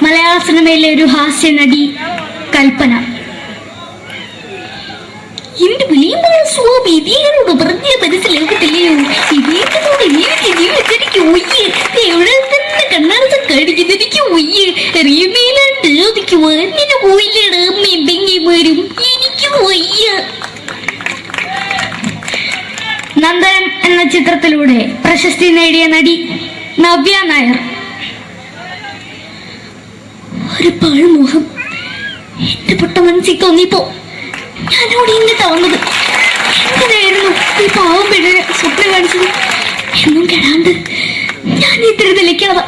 മലയാള സിനിമയിലെ ഒരു ഹാസ്യ നടി കൽപ്പന. എന്റെ വിളിയുമ്പോൾ സ്വാമി ഇതിനോട് പറഞ്ഞ മനസ്സിലാകത്തില്ലയോ? ഇതേക്കോട് എനിക്ക് ജീവിച്ചെനിക്ക് ഒയ്യ്. എവിടെ തന്നെ കണ്ണാട കടിക്കുന്നത് എനിക്ക് ഒയ്യ്. അറിയുന്നതിലാണ്ട് എനിക്ക് വന്നിന് പോയില്ലേടാ എന്തെങ്കിലും എനിക്ക് ഒയ്യ. നന്ദനം എന്ന ചിത്രത്തിലൂടെ പ്രശസ്തി നേടിയ നടി നവ്യ നായർ. ഒരു പാഴ്മുഖം എന്റെ പൊട്ട മനസ്സിൽ തോന്നിയപ്പോ ഞാനവിടെ ഇന്നിട്ടാ വന്നത്. എന്തിനായിരുന്നു ഈ പാവം പെണ്ണിനെ സ്വപ്നം കാണിച്ചത്? എന്നും കെടാണ്ട് ഞാൻ ഇത്തിരി തെളിക്കാതെ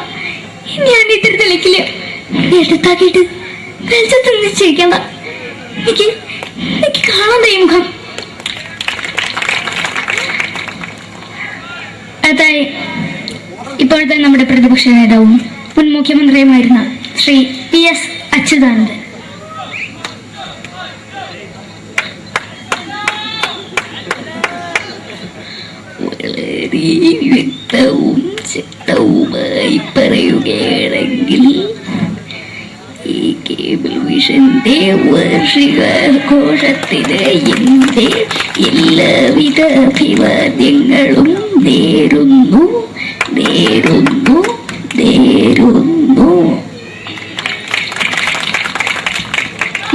എടുത്താക്കിയിട്ട് വെളിച്ചത്ത് നിശ്ചയിക്കണ്ട. എനിക്ക് കാണാൻ ഈ മുഖം. അതായി ഇപ്പോഴത്തെ നമ്മുടെ പ്രതിപക്ഷ നേതാവും മുൻ മുഖ്യമന്ത്രിയുമായിരുന്ന ശ്രീ PS അച്യുതാനന്ദൻ. വളരെ വ്യക്തവും ശക്തവുമായി പറയുകയാണെങ്കിൽ ഈ കേബിൾ വിഷന്റെ വാർഷികാഘോഷത്തിന് എന്റെ എല്ലാവിധ അഭിവാദ്യങ്ങളും നേരുന്നു.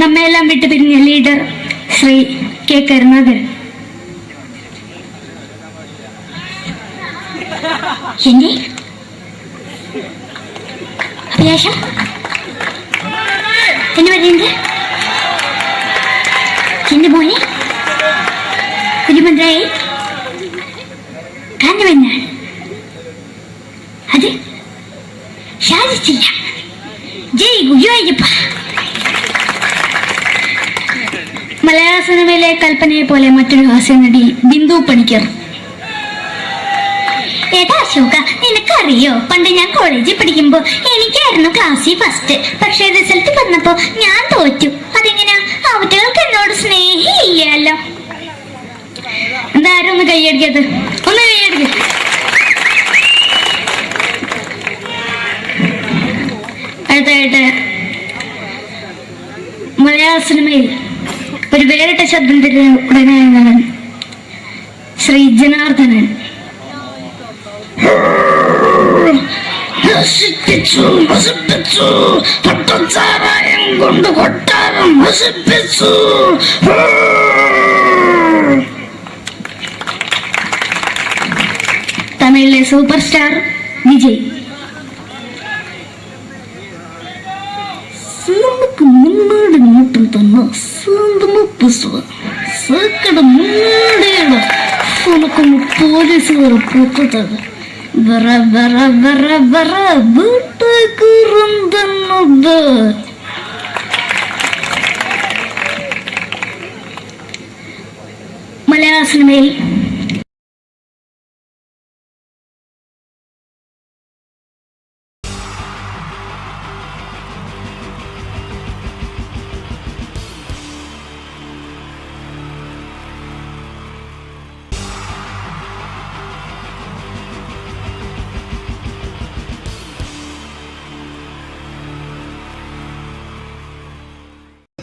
നമ്മയെല്ലാം വിട്ടുപിരിഞ്ഞ ലീഡർ ശ്രീ K. കരുണാകരൻ. എന്റെ അഭിലാഷം എന്ന് പറയുന്നത് എന്റെ മോനെ തിരുമന്ത്രായി കാണുമെന്നാണ്. അത് സാധിച്ചില്ല. ജയ് ഗുരുവായൂരപ്പ. മലയാള സിനിമയിലെ കൽപ്പനയെ പോലെ മറ്റൊരു ഹാസ്യ നടി ബിന്ദു പണിക്കർ. ഏട്ടാ അശോക, നിനക്കറിയോ പണ്ട് ഞാൻ കോളേജിൽ പഠിക്കുമ്പോ എനിക്കായിരുന്നു ക്ലാസ്സിൽ ഫസ്റ്റ്. പക്ഷെ റിസൾട്ട് വന്നപ്പോ ഞാൻ തോറ്റു. അതെങ്ങനെയാ? അവറ്റകൾക്ക് എന്നോട് സ്നേഹമില്ലല്ലോ. എന്താരും ഒന്ന് കൈയടിക്കത്? ഒന്ന് കൈയടിക്ക. അടുത്തായിട്ട് മലയാള സിനിമയിൽ ഒരു വേറിട്ട ശബ്ദത്തിന്റെ ഉടനെയാണ് ശ്രീ ജനാർദ്ദനൻ. പട്ടച്ചാരായം കൊണ്ട് കൊട്ടാരം നശിപ്പിച്ചു. തമിഴിലെ സൂപ്പർ സ്റ്റാർ വിജയ്. നമുക്ക് മുന്നാടി നോട്ടം തന്ന സ്വന്തം സേക്കട മുന്നാടിയാണ് ഉനക്കൊന്ന് പോലീസുകാർ പൂത്തത്. വീട്ടേക്ക് മലയാള സിനിമയിൽ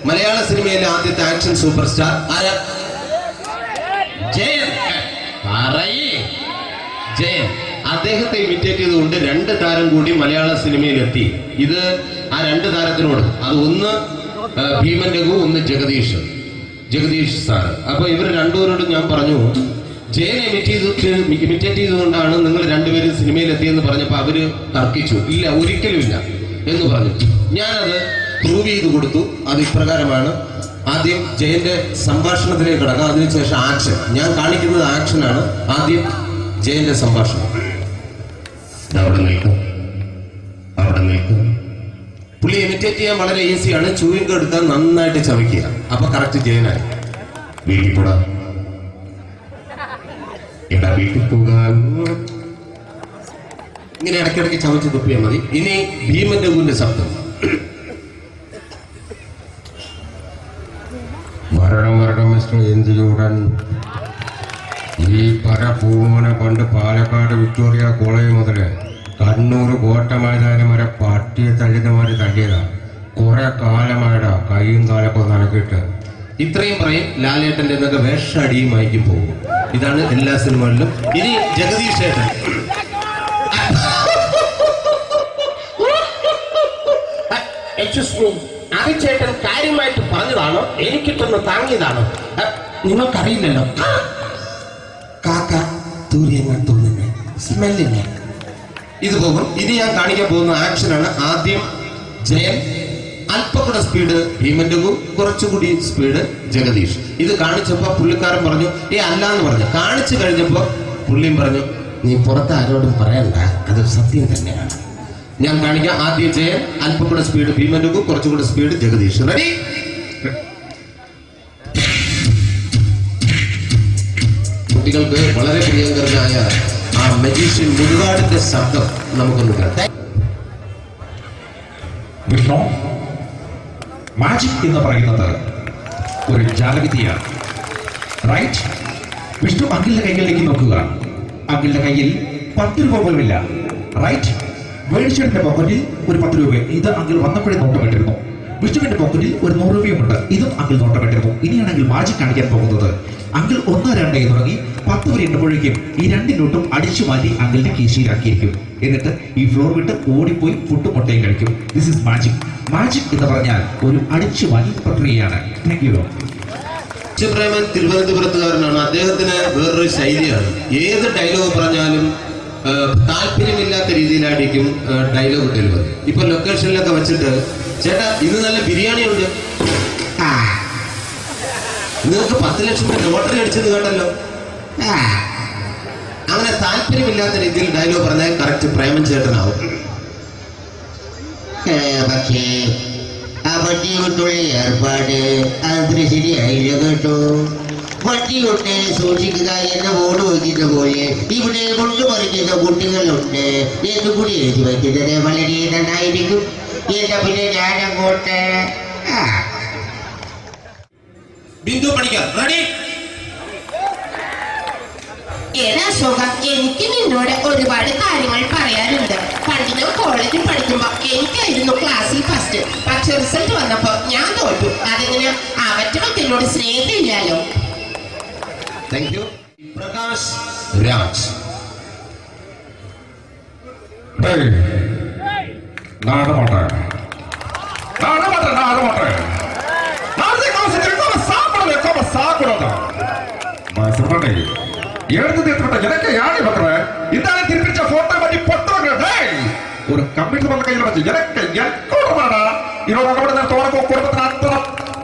മലയാള സിനിമയിലെ ആദ്യത്തെ ആക്ഷൻ സൂപ്പർ സ്റ്റാർ ആരാ? ജയൻ. പറയേ ജയൻ. അദ്ദേഹത്തെ ഇമിറ്റേറ്റ് ചെയ്തുകൊണ്ട് 2 താരം കൂടി മലയാള സിനിമയിലെത്തി. ഇത് ആ 2 താരത്തിനോട്, അത് ഒന്ന് ഭീമൻ രഘു, ഒന്ന് ജഗദീഷ് സാർ. അപ്പൊ ഇവർ രണ്ടുപേരോടും ഞാൻ പറഞ്ഞു, ജയനെ ഇമിറ്റേറ്റ് ചെയ്തുകൊണ്ടാണ് നിങ്ങൾ രണ്ടുപേരും സിനിമയിലെത്തിയെന്ന് പറഞ്ഞപ്പോൾ അവര് തർക്കിച്ചു. ഇല്ല, ഒരിക്കലും ഇല്ല എന്ന് പറഞ്ഞു. ഞാനത് പ്രൂവ് ചെയ്ത് കൊടുത്തു. അത് ഇപ്രകാരമാണ്. ആദ്യം ജയന്റെ സംഭാഷണത്തിലേക്ക് കിടക്കാം, അതിനുശേഷം ആക്ഷൻ. ഞാൻ കാണിക്കുന്നത് ആക്ഷനാണ്. ആദ്യം ജയന്റെ സംഭാഷണം. അവിടെ നിൽക്കും. പുള്ളി ഇമിറ്റേറ്റ് ചെയ്യാൻ വളരെ ഈസിയാണ്. ചൂയിങ് എടുത്താൽ നന്നായിട്ട് ചവയ്ക്കുക. അപ്പൊ കറക്റ്റ് ജയനായി. വീട്ടിൽ പോടാ, എടാ വീട്ടിൽ പോകാൻ. ഇങ്ങനെ ഇടയ്ക്കിടയ്ക്ക് ചവച്ച് തുപ്പിയാൽ മതി. ഇനി ഭീമൻ രഘുവിന്റെ ശബ്ദം. മരണം മിസ്റ്റർ എന്ത് ചൂടൻ. ഈ പൂമോനെ പണ്ട് പാലക്കാട് വിക്ടോറിയ കോളേജ് മുതല് കണ്ണൂർ കോട്ട മൈതാനം വരെ പട്ടിയെ തല്ലുന്നമാര് തല്ലിയതാ. കുറെ കാലമായടാ കൈയും കാലൊക്കെ നടക്കിയിട്ട്. ഇത്രയും പറയും. ലാലേട്ടന്റെ എന്നൊക്കെ വേഷടിയുമായിരിക്കും പോകും. ഇതാണ് എല്ലാ സിനിമകളിലും. ഇനി ജഗദീഷ് ചേട്ടൻ. ചേട്ടൻ കാര്യമായിട്ട് പറഞ്ഞതാണോ എനിക്കിട്ടൊന്ന് താങ്ങിയതാണോ? നിങ്ങൾക്കറിയില്ലല്ലോ. കാക്ക തൂരിയെന്ന് തോന്നുന്നു, സ്മെല്ലിനെ. ഇത് പോകും. ഇനി ഞാൻ കാണിക്കാൻ പോകുന്ന ആക്ഷനാണ്. ആദ്യം ജയൻ, അല്പകൂടെ സ്പീഡ് ഭീമൻ രഘു, കുറച്ചുകൂടി സ്പീഡ് ജഗദീഷ്. ഇത് കാണിച്ചപ്പോ പുള്ളിക്കാരൻ പറഞ്ഞു അല്ലാന്ന് പറഞ്ഞു. കാണിച്ചു കഴിഞ്ഞപ്പോ പുള്ളിയും പറഞ്ഞു നീ പുറത്ത് ആരോടും പറയണ്ട, അത് സത്യം തന്നെയാണ്. ഞാൻ കാണിക്കാം. ആദ്യം ജയൻ, അല്പകൂടെ സ്പീഡ് ഭീമൻ രഘു, കുറച്ചുകൂടെ സ്പീഡ് ജഗദീഷ്. റെഡി? കുട്ടികൾക്ക് വളരെ പ്രിയങ്കരനായ ആ മജീഷ്യൻ മുരുകാടിന്റെ ശബ്ദം നമുക്കൊന്ന് കേൾക്കാം. വിഷ്ണു, മാജിക് എന്ന് പറയുന്നത് ഒരു ജാലവിദ്യയാണ്. റൈറ്റ്? വിഷ്ണു അങ്കിളിന്റെ കൈകളിലേക്ക് നോക്കുക. അങ്കിളിന്റെ കയ്യിൽ 10 രൂപ പോലുമില്ല. റൈറ്റ്? വേണിച്ചേട്ടന്റെ പോക്കറ്റിൽ ഒരു 10 രൂപ. ഇത് അങ്കിൾ വന്നപ്പോഴേ നോട്ടമിട്ടിരുന്നു. വിഷ്ണുവിന്റെ പോക്കറ്റിൽ ഒരു 100 രൂപയുമുണ്ട്. ഇതും അങ്കിൾ നോട്ടമിട്ടിരുന്നു. ഇനിയാണെങ്കിൽ മാജിക് കാണിക്കാൻ പോകുന്നത്. അങ്കിൾ 1, 2 എന്ന് തുടങ്ങി 10 വരെ എണ്ണുമ്പോഴേക്കും ഈ 2 നോട്ടും അടിച്ചു മാറ്റി അങ്കിളിന്റെ കീശയിലാക്കിയിരിക്കും. എന്നിട്ട് ഈ ഫ്ലോർ വിട്ട് ഓടിപ്പോയി പുട്ടും മുട്ടയും കഴിക്കും. This is magic. മാജിക് എന്ന് പറഞ്ഞാൽ ഒരു അടിച്ചു മാറ്റി പ്രക്രിയയാണ്. Thank you. പ്രേമൻ തിരുവനന്തപുരത്തുകാരനാണ്. അദ്ദേഹത്തിന് വേറൊരു ശൈലിയാണ്. ഏത് ഡയലോഗ് പറഞ്ഞാലും താല്പര്യമില്ലാത്ത രീതിയിലായിരിക്കും ഡയലോഗ് ഡെലിവറി. ഇപ്പൊ ലൊക്കേഷനിലൊക്കെ വെച്ചിട്ട് ചേട്ടാ ഇന്ന് നല്ല ബിരിയാണി ഉണ്ട്, നിങ്ങൾക്ക് 10 ലക്ഷം രൂപ ലോട്ടറി അടിച്ചത് കേട്ടല്ലോ. അങ്ങനെ താല്പര്യമില്ലാത്ത രീതിയിൽ ഡയലോഗ് പറഞ്ഞാൽ കറക്റ്റ് പ്രേമൻ ചേട്ടനാവും. പക്ഷേ ആ വട്ടിയോട്ടുള്ള ഏർപ്പാട് അത്ര ശരിയായില്ല കേട്ടോ. വട്ടിയോട്ട് സൂക്ഷിക്കുക എന്ന ബോർഡ് വയ്ക്കുന്ന പോലെ ഇവിടെ കൊണ്ടുമറിക്കുന്ന കുട്ടികളുണ്ട് എന്ന് കൂടി എഴുതി വയ്ക്കുന്നത് വളരെ നന്നായിരിക്കും. എന്നാ പിന്നെ ഞാനങ്ങോട്ട് ബിന്ദു പഠിക്കാം. റെഡി? ഏതാ ശോകം, എനിക്ക് നിന്നോട് ഒരുപാട് കാര്യങ്ങൾ പറയാനുണ്ട്. പണ്ട് ഞാൻ കോളേജിൽ പഠിക്കുമ്പോ എനിക്കായിരുന്നു ക്ലാസ്സിൽ ഫസ്റ്റ്. പക്ഷെ റിസൾട്ട് വന്നപ്പോ ഞാൻ തോറ്റു. അതെങ്ങനെ അവറ്റകൾക്ക് എന്നോട് സ്നേഹമില്ലല്ലോ. Thank you. പ്രകാശ് രാജ്. ஒரு கம்ப்யூட்டர் பண்ண கையில் வச்சு எனக்கு எக்கோடமாடா இதோட கூட தோணக்கோ குடும்பத்தில் அத்தனை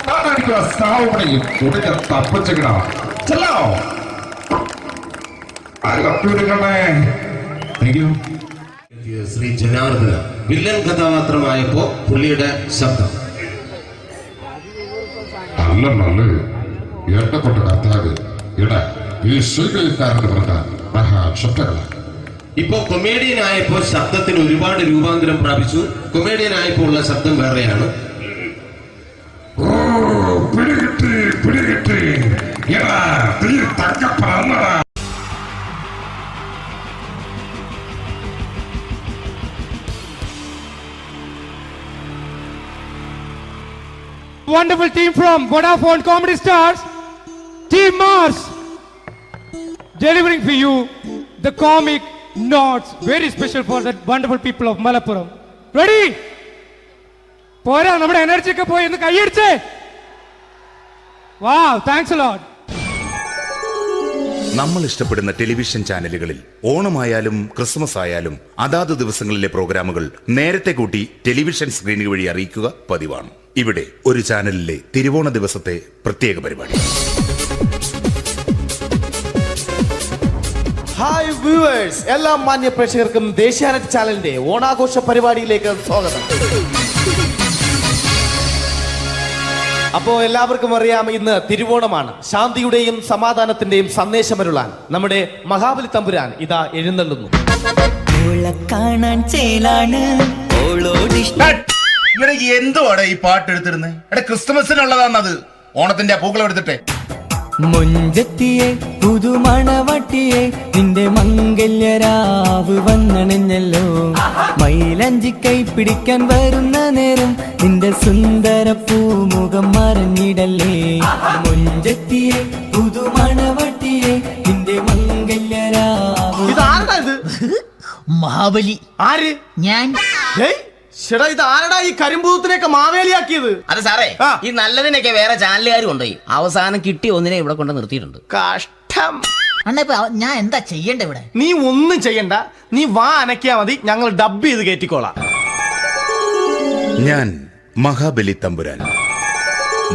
நான் அடிக்கிற சாவு பண்ணியும் உடைய தப்பிச்சுக்கடா செல்லோ ശ്രീ ജനാർദ്ദന വില്ലൻ കഥാപാത്രമായപ്പോ പുള്ളിയുടെ ശബ്ദം. നല്ല ഏട്ടപ്പെട്ട കർത്താവ് ഇട ഈ സ്വീകരിക്കാരെന്ന് പറഞ്ഞാൽ മഹാശബ്ദങ്ങളാണ്. ഇപ്പൊ കൊമേഡിയൻ ആയപ്പോ ശബ്ദത്തിന് ഒരുപാട് രൂപാന്തരം പ്രാപിച്ചു. കൊമേഡിയൻ ആയപ്പോ ഉള്ള ശബ്ദം വേറെയാണ്. പിടികിട്ടി Thankappa. wonderful team from Vodafone Comedy Stars, Team Mars, delivering for you the comic notes, very special for the wonderful people of Malappuram. Ready? പോരാ, നമ്മുടെ എനർജി ഒക്കെ പോയി ഒന്ന് കൈയടിച്ചേ. Wow, thanks a lot. നമ്മൾ ഇഷ്ടപ്പെടുന്ന ടെലിവിഷൻ ചാനലുകളിൽ ഓണമായാലും ക്രിസ്മസ് ആയാലും അതാത് ദിവസങ്ങളിലെ പ്രോഗ്രാമുകൾ നേരത്തെ കൂട്ടി ടെലിവിഷൻ സ്ക്രീനുകൾ വഴി അറിയിക്കുക പതിവാണ്. ഇവിടെ ഒരു ചാനലിലെ തിരുവോണ ദിവസത്തെ പ്രത്യേക പരിപാടി. ഹായ് വ്യൂവേഴ്സ്, എല്ലാ മാന്യ പ്രേക്ഷകർക്കും ദേശീയാനെറ്റ് ചാനലിന്റെ ഓണാഘോഷ പരിപാടിയിലേക്ക് സ്വാഗതം. അപ്പോൾ എല്ലാവർക്കും അറിയാം, ഇന്ന് തിരുവോണമാണ്. ശാന്തിയുടെയും സമാധാനത്തിന്റെയും സന്ദേശമരുളാൻ നമ്മുടെ മഹാബലി തമ്പുരാൻ ഇതാ എഴുന്നള്ളുന്നു. എന്തുവാടെ ഈ പാട്ട് എടുത്തിരുന്നത്? എടാ, ക്രിസ്മസിനുള്ളതാണത്. ഓണത്തിന്റെ പൂക്കളം എടുത്തിട്ടെ. മുഞ്ചത്തിയെ പുതുമണവട്ടിയെ നിന്റെ മംഗല്യരാവ് വന്നണഞ്ഞല്ലോ. മൈലഞ്ചി കൈ പിടിക്കാൻ വരുന്ന നേരം നിന്റെ സുന്ദര പൂമുഖം മറഞ്ഞിടല്ലേ. മുഞ്ചത്തിയെ പുതുമണവട്ടിയെ നിന്റെ മംഗല്യരാവ്. ഇതാരടാ ഇത്? മഹാബലി. ആര്? ഞാൻ. ചേട്ടാ, ഇത് ആരടാ ഈ കരിമ്പൂത്തിനെയൊക്കെ മാവേലിയാക്കിയത്? അതെ സാറേ, ഈ നല്ലതിനൊക്കെ വേറെ ചാനലുകാർ കൊണ്ടുപോയി അവസാനം കിട്ടിയ ഒന്നിനെ ഇവിടെ കൊണ്ട് നിർത്തിയിട്ടുണ്ട്. കഷ്ടം. അണ്ണ ഞാൻ എന്താ ചെയ്യണ്ട ഇവിടെ? നീ ഒന്നും ചെയ്യണ്ട, നീ വാ അനക്കിയാ മതി, ഞങ്ങൾ ഡബ് ചെയ്ത് കയറ്റിക്കോളാം. ഞാൻ മഹാബലി തമ്പുരാൻ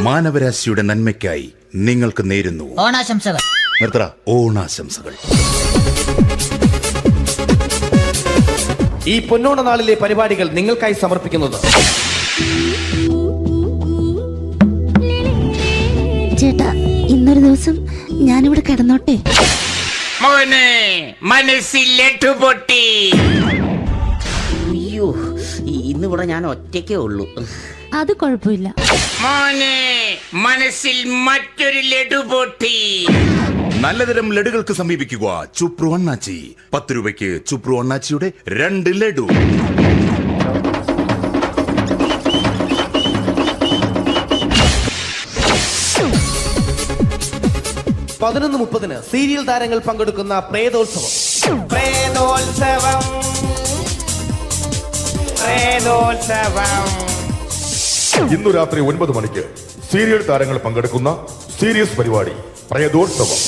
മാനവരാശിയുടെ നന്മയ്ക്കായി നിങ്ങൾക്ക് നേരുന്നു ഓണാശംസകൾ. നിർത്തറ, ഓണാശംസകൾ. ഈ പൊന്നോണ നാളിലെ പരിപാടികൾ നിങ്ങൾക്കായി സമർപ്പിക്കുന്നത് ചേട്ടാ, ഇന്നൊരു ദിവസം ഞാനിവിടെ കിടന്നോട്ടെ. മോനെ മനസ്സിലെട്ടു പൊട്ടി. അയ്യോ, ഇന്നിവിടെ ഞാൻ ഒറ്റയ്ക്കേ ഉള്ളൂ. അത് കുഴപ്പമില്ല. മോനെ മനസ്സിൽ മറ്റൊരു ലഡു പൊട്ടി. നല്ലതരം ലഡുകൾക്ക് സമീപിക്കുക ചുപ്രു അണ്ണാച്ചി. 10 രൂപയ്ക്ക് ചുപ്രു അണ്ണാച്ചിയുടെ 2 ലഡു. 11:30 സീരിയൽ താരങ്ങൾ പങ്കെടുക്കുന്ന പ്രേതോത്സവം. പ്രേതോത്സവം, പ്രേതോത്സവം. ഇന്നു രാത്രി 9 മണിക്ക് സീരിയൽ താരങ്ങൾ പങ്കെടുക്കുന്ന സീരിയസ് പരിപാടി പ്രേതോത്സവം.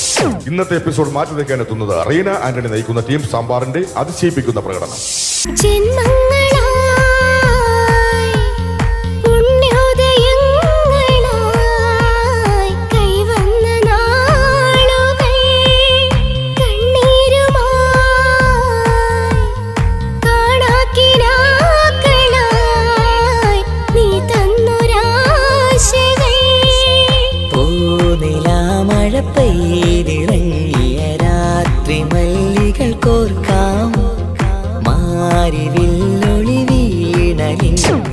ഇന്നത്തെ എപ്പിസോഡ് മാറ്റി വയ്ക്കാൻ എത്തുന്നത് റീന ആന്റണി നയിക്കുന്ന ടീം സാമ്പാറിന്റെ അതിശയിപ്പിക്കുന്ന പ്രകടനം.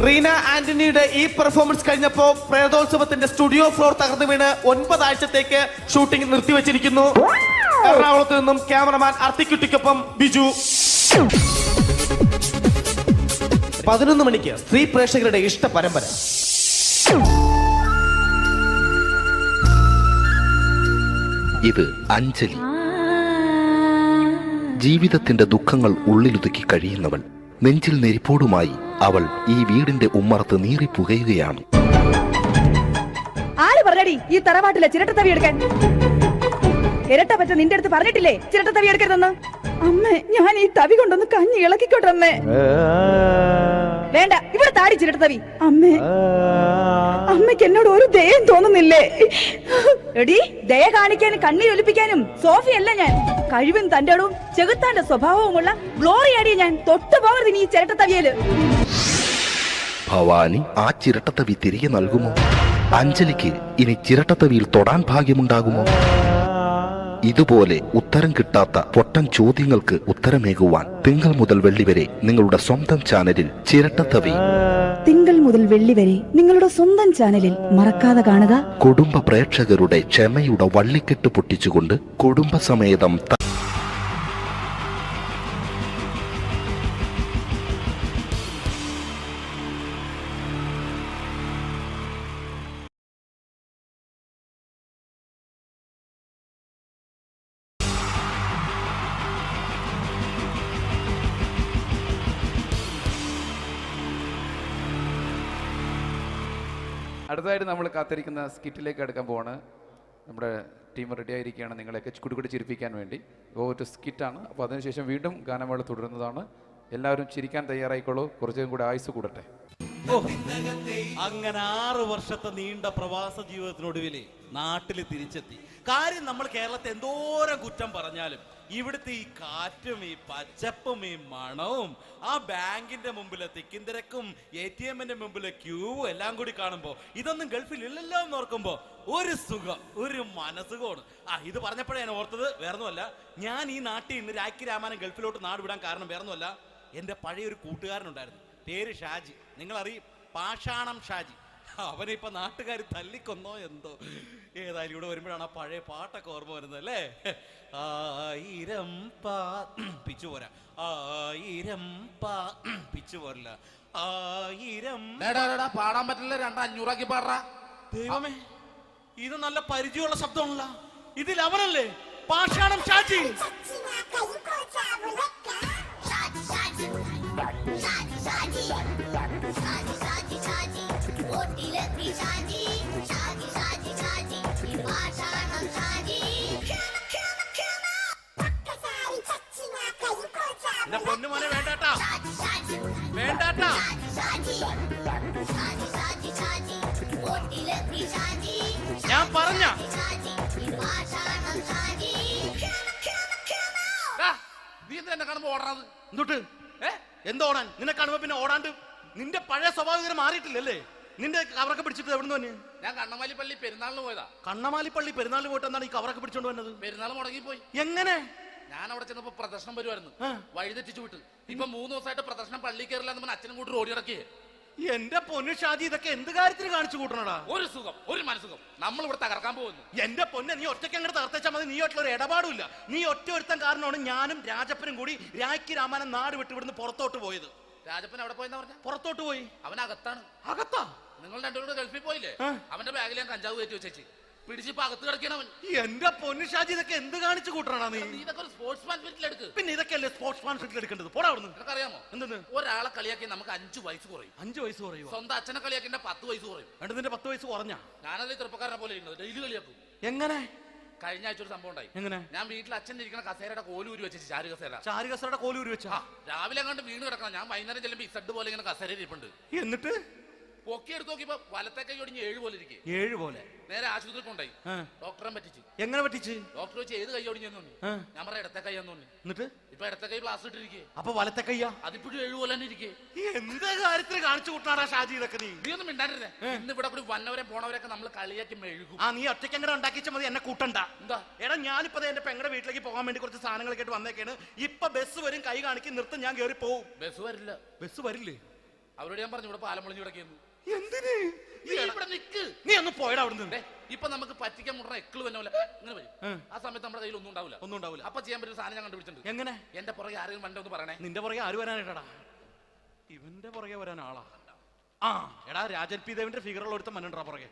റീന ആന്റണിയുടെ ഈ പെർഫോമൻസ് കഴിഞ്ഞപ്പോ പ്രേതോത്സവത്തിന്റെ സ്റ്റുഡിയോ ഫ്ലോർ തകർന്നു വീണ് 9 ആഴ്ചത്തേക്ക് ഷൂട്ടിംഗ് നിർത്തിവെച്ചിരിക്കുന്നു. എറണാകുളത്ത് നിന്നും ക്യാമറമാൻ അർത്തിക്കുട്ടിക്കൊപ്പം ബിജു. 11 മണിക്ക് സ്ത്രീ പ്രേക്ഷകരുടെ ഇഷ്ട പരമ്പര. ഇത് അഞ്ജലി. ജീവിതത്തിന്റെ ദുഃഖങ്ങൾ ഉള്ളിലൊതുക്കി കഴിയുന്നവൾ. നെഞ്ചിൽ നെരിപ്പോടുമായി അവൾ ഈ വീടിന്റെ ഉമ്മറത്ത് നീറി പുകയുകയാണ്. ആര് പറഞ്ഞടി ഈ തറവാട്ടിലെ ചിരട്ടത്തവി എടുക്കാൻ? ഇരട്ട പറ്റ നിന്റെ അടുത്ത് പറഞ്ഞിട്ടില്ലേ ചിരട്ടത്തവി എടുക്കരുതെന്ന്? അമ്മേ, ഞാൻ ഈ തവി കൊണ്ടൊന്ന് കഞ്ഞി ഇളക്കിക്കോട്ടെ അമ്മേ. വേണ്ട, ഇവിടെ താടി ചിരട്ടത്തവി. അമ്മേ, അമ്മയ്ക്ക് എന്നോട് ഒരു ദയം തോന്നുന്നില്ലേ? എടി, ദയ കാണിക്കാനും കണ്ണീരൊലിപ്പിക്കാനും സോഫിയല്ല ഞാൻ. കഴിവും തന്റെടും ചെകുത്താന്റെ സ്വഭാവവുമുള്ള ഗ്ലോറിയാടിയ ഞാൻ. തൊട്ടു പോകരുത് നീ ചിരട്ടത്തവിയല്. ഭവാനി ആ ചിരട്ടത്തവി തിരികെ നൽകുമോ? അഞ്ജലിക്ക് ഇനി ചിരട്ടത്തവിയിൽ തൊടാൻ ഭാഗ്യമുണ്ടാകുമോ? ഇതുപോലെ ഉത്തരം കിട്ടാത്ത പൊട്ടൻ ചോദ്യങ്ങൾക്ക് ഉത്തരമേകുവാൻ തിങ്കൾ മുതൽ വെള്ളി വരെ നിങ്ങളുടെ സ്വന്തം ചാനലിൽ ചിരട്ടത്തവി. തിങ്കൾ മുതൽ വെള്ളി വരെ നിങ്ങളുടെ സ്വന്തം ചാനലിൽ മറക്കാതെ കാണുക. കുടുംബ പ്രേക്ഷകരുടെ ക്ഷമയുടെ വള്ളിക്കെട്ട് പൊട്ടിച്ചുകൊണ്ട് കുടുംബസമേതം അടുത്തതായിട്ട് നമ്മൾ കാത്തിരിക്കുന്ന സ്കിറ്റിലേക്ക് അടുക്കാൻ പോവാണ്. നമ്മുടെ ടീം റെഡി ആയിരിക്കുകയാണ് നിങ്ങളെയൊക്കെ കുടുകുടി ചിരിപ്പിക്കാൻ വേണ്ടി. ഒരു സ്കിറ്റാണ്. അപ്പോൾ അതിനുശേഷം വീണ്ടും ഗാനമേള തുടരുന്നതാണ്. എല്ലാവരും ചിരിക്കാൻ തയ്യാറായിക്കോളൂ. കുറച്ചും കൂടെ ആയുസ് കൂടട്ടെ. അങ്ങനെ 6 വർഷത്തെ നീണ്ട പ്രവാസ ജീവിതത്തിനൊടുവിൽ നാട്ടിൽ തിരിച്ചെത്തി. കാര്യം നമ്മൾ കേരളത്തെ എന്തോരം കുറ്റം പറഞ്ഞാലും ഇവിടുത്തെ ഈ കാറ്റും ഈ പച്ചപ്പും ഈ മണവും ആ ബാങ്കിന്റെ മുമ്പിലെ തിക്കും തിരക്കും ATM-ന്റെ മുമ്പിലെ ക്യൂവും എല്ലാം കൂടി കാണുമ്പോൾ ഇതൊന്നും ഗൾഫിൽ ഇല്ലല്ലോ എന്ന് ഓർക്കുമ്പോൾ ഒരു സുഖം, ഒരു മനസ്സുഖമാണ്. ഇത് പറഞ്ഞപ്പോഴേ ഞാൻ ഓർത്തത് വേറൊന്നുമല്ല, ഞാൻ ഈ നാട്ടിൽ നിന്ന് രാഖി രാമായണം ഗൾഫിലോട്ട് നാട് വിടാൻ കാരണം വേറൊന്നുമല്ല, എൻ്റെ പഴയൊരു കൂട്ടുകാരനുണ്ടായിരുന്നു, പേര് ഷാജി. നിങ്ങളറിയും, പാഷാണം ഷാജി. അവനിപ്പോ നാട്ടുകാർ തല്ലിക്കൊന്നോ എന്തോ. ഏതായാലും ഇവിടെ വരുമ്പോഴാണ് ആ പഴയ പാട്ടൊക്കെ ഓർമ്മ വരുന്നത് അല്ലേ. 1000 പിച്ചു പോരാ, 1000 പിച്ചു പോരില്ല, 1000 പാടാൻ പറ്റില്ല. 500 പാടാ. ദൈവമേ, ഇത് നല്ല പരിചയമുള്ള ശബ്ദമാണല്ലോ. ഇതിൽ അവനല്ലേ പാഷാണം ഷാജി? പൊന്നുമോനെ വേണ്ടാട്ടാ, വേണ്ടാട്ടാ. ഞാൻ പറഞ്ഞ നീ എന്നെ കാണുമ്പോ ഓടാത് എന്തൊട്ട്? എന്തോടാൻ? നിന്നെ കാണുമ്പോ പിന്നെ ഓടാണ്ട് നിന്റെ പഴയ സ്വഭാവം മാറിയിട്ടില്ലല്ലേ? നിന്റെ കവറൊക്കെ പിടിച്ചിട്ട് എവിടെ നിന്ന്? ഞാൻ കണ്ണമാലിപ്പള്ളി പെരുന്നാളിന് പോയതാ. കണ്ണമാലിപ്പള്ളി പെരുന്നാളിന് പോയിട്ട് എന്താണ് ഈ കവറൊക്കെ പിടിച്ചോണ്ട് വന്നത്? പെരുന്നാൾ മുടങ്ങിപ്പോയി. എങ്ങനെ? ഞാൻ അവിടെ ചെന്നപ്പോ പ്രദർശനം വരുമായിരുന്നു, വഴിതെറ്റിച്ചു വിട്ടു. ഇപ്പൊ 3 ദിവസമായിട്ട് പ്രദർശനം പള്ളി കയറില്ല എന്ന് പറഞ്ഞ അച്ഛനും കൂട്ടി ഓടി ഇറക്കിയേ. എന്റെ പൊന്നു ഷാജി, ഇതൊക്കെ എന്ത് കാര്യത്തിന് കാണിച്ചു കൂട്ടണടാ? ഒരു സുഖം, ഒരു മനസുഖം. നമ്മൾ ഇവിടെ തകർക്കാൻ പോകുന്നു. എന്റെ പൊന്നെ, നീ ഒറ്റയ്ക്ക് അങ്ങോട്ട് തകർത്തേച്ചാൽ മതി. നീ ഒറ്റ ഒരു ഇടപാടുമില്ല. നീ ഒറ്റ ഒരുത്തൻ കാരണമാണ് ഞാനും രാജപ്പനും കൂടി രാഖി രാമായണം നാട് വിട്ട് ഇവിടുന്ന് പുറത്തോട്ട് പോയത്. രാജപ്പൻ എവിടെ പോയെന്നാ പറഞ്ഞ? പുറത്തോട്ട് പോയി. അവനകത്താണ്. അകത്താ? നിങ്ങൾ രണ്ടുപേരും ഗൾഫിൽ പോയില്ലേ? അവന്റെ ബാഗിൽ ഞാൻ കഞ്ചാവ് കയറ്റി വെച്ചേച്ച് പിടിച്ചിപ്പോ അകത്ത് കിടക്കണവൻ. എന്റെ പൊന്നു ഷാജി, ഇതൊക്കെ എന്ത് കാണിച്ചു കൂട്ടണ നീ? ഇതൊക്കെ ഒരു സ്പോർട്സ്മാൻ സ്പിരിറ്റിൽ എടുക്ക്. പിന്നെ ഇതൊക്കെയല്ലേ സ്പോർട്സ്മാൻ സ്പിരിറ്റിൽ എടുക്കേണ്ടത്? പോടാ അവിടുന്ന്. നിനക്കറിയാമോ എന്തെന്ന്? ഒരാളെ കളിയാക്കി നമുക്ക് 5 വയസ്സ് കുറയും. 5 വയസ്സ് കുറയും? സ്വന്തം അച്ഛനെ കളിയാക്കി 10 വയസ്സ് കുറയും. നിന്റെ 10 വയസ്സ് കുറഞ്ഞ? ഞാനത് ചെറുപ്പക്കാരനെ പോലെ ഇരുന്നത് ഡെയിലി കളിയാക്കും. എങ്ങനെ? കഴിഞ്ഞ ആഴ്ച ഒരു സംഭവം ഉണ്ടായി. എങ്ങനെ? ഞാൻ വീട്ടിൽ അച്ഛൻ ഇരിക്കുന്ന കസേരയുടെ കോലൂരി വെച്ചു. ചാരു കസേരയുടെ കോലൂരി വെച്ചാ? രാവിലെ അങ്ങോട്ട് വീണ് കിടക്കണം. ഞാൻ വൈകുന്നേരം ചെല്ലുമ്പോ ഇസഡ് പോലെ ഇങ്ങനെ കസേര ഇരിപ്പുണ്ട്. എന്നിട്ട് പൊക്കി എടുത്ത് നോക്കിയപ്പോ വലത്തെ കൈ ഒടിഞ്ഞ് 7 പോലെ ഇരിക്കും. 7 പോലെ? നേരെ ആശുപത്രി കൊണ്ടായി. ഡോക്ടറെ പറ്റിച്ച്. എങ്ങനെ പറ്റിച്ച്? ഡോക്ടർ വെച്ച് ഏത് കൈ ഒടിഞ്ഞെന്ന് തോന്നി. ഞാൻ പറയാം ഇടത്തെ കൈ എന്ന് തോന്നി. എന്നിട്ട് ഇപ്പൊ ഇടത്തെ കൈ പ്ലാസ്റ്റർ ഇട്ടിരിക്കേ. അപ്പൊ വലത്തെ കൈയാ? അതിപ്പോഴും 7 പോലെ തന്നെ ഇരിക്കേ. എന്ത് കാര്യത്തിന് കാണിച്ചു കൂട്ടാടാ ഷാജി ഇതൊക്കെ? നീ ഒന്നും മിണ്ടാണ്ടിരുന്നേ. ഇന്ന് ഇവിടെ കൂടി വന്നവരെ പോണവരൊക്കെ നമ്മൾ കളിയാക്കി മെഴുകും. നീ ഒറ്റയ്ക്ക് എങ്ങനെ ഉണ്ടാക്കിച്ച മതി, എന്നെ കൂട്ടണ്ട. എന്താ? എടാ, ഞാനിപ്പോ എന്റെ പെങ്ങളുടെ വീട്ടിലേക്ക് പോകാൻ വേണ്ടി കുറച്ച് സാധനങ്ങളൊക്കെ ആയിട്ട് വന്നേക്കാണ്. ഇപ്പൊ ബസ് വരും, കൈ കാണിക്കും, നിർത്തും, ഞാൻ കയറി പോവും. ബസ് വരില്ല. ബസ് വരില്ലേ? അവരോട് ഞാൻ പറഞ്ഞു ഇവിടെ പാലം പൊളിഞ്ഞു കിടക്കുന്നു. എന്തിന്? ഇവിടെ നിക്ക്. നീ ഒന്ന് പോയടാ അവിടുന്ന്. ഇപ്പൊ നമുക്ക് പറ്റിക്കാൻ മുടന്ന എക്കള് തന്നെ ഇങ്ങനെ വരും. ആ സമയത്ത് നമ്മുടെ കയ്യിൽ ഒന്നും ഉണ്ടാവില്ല. അപ്പൊ ചെയ്യാൻ പറ്റുന്ന സാധനം ഞാൻ കണ്ടുപിടിച്ചിട്ടുണ്ട്. എങ്ങനെ? എന്റെ പുറകെ ആരെങ്കിലും വണ്ടി ഒന്ന് പറയണേ. നിന്റെ പുറകെ ആര് വരാനായിട്ടാ? ഇവന്റെ പുറകെ വരാൻ ആളാ? എടാ, രാജൻ പി ദേവിന്റെ ഫിഗറുള്ള ഒരുത്ത മനുണ്ടാ പുറകെ.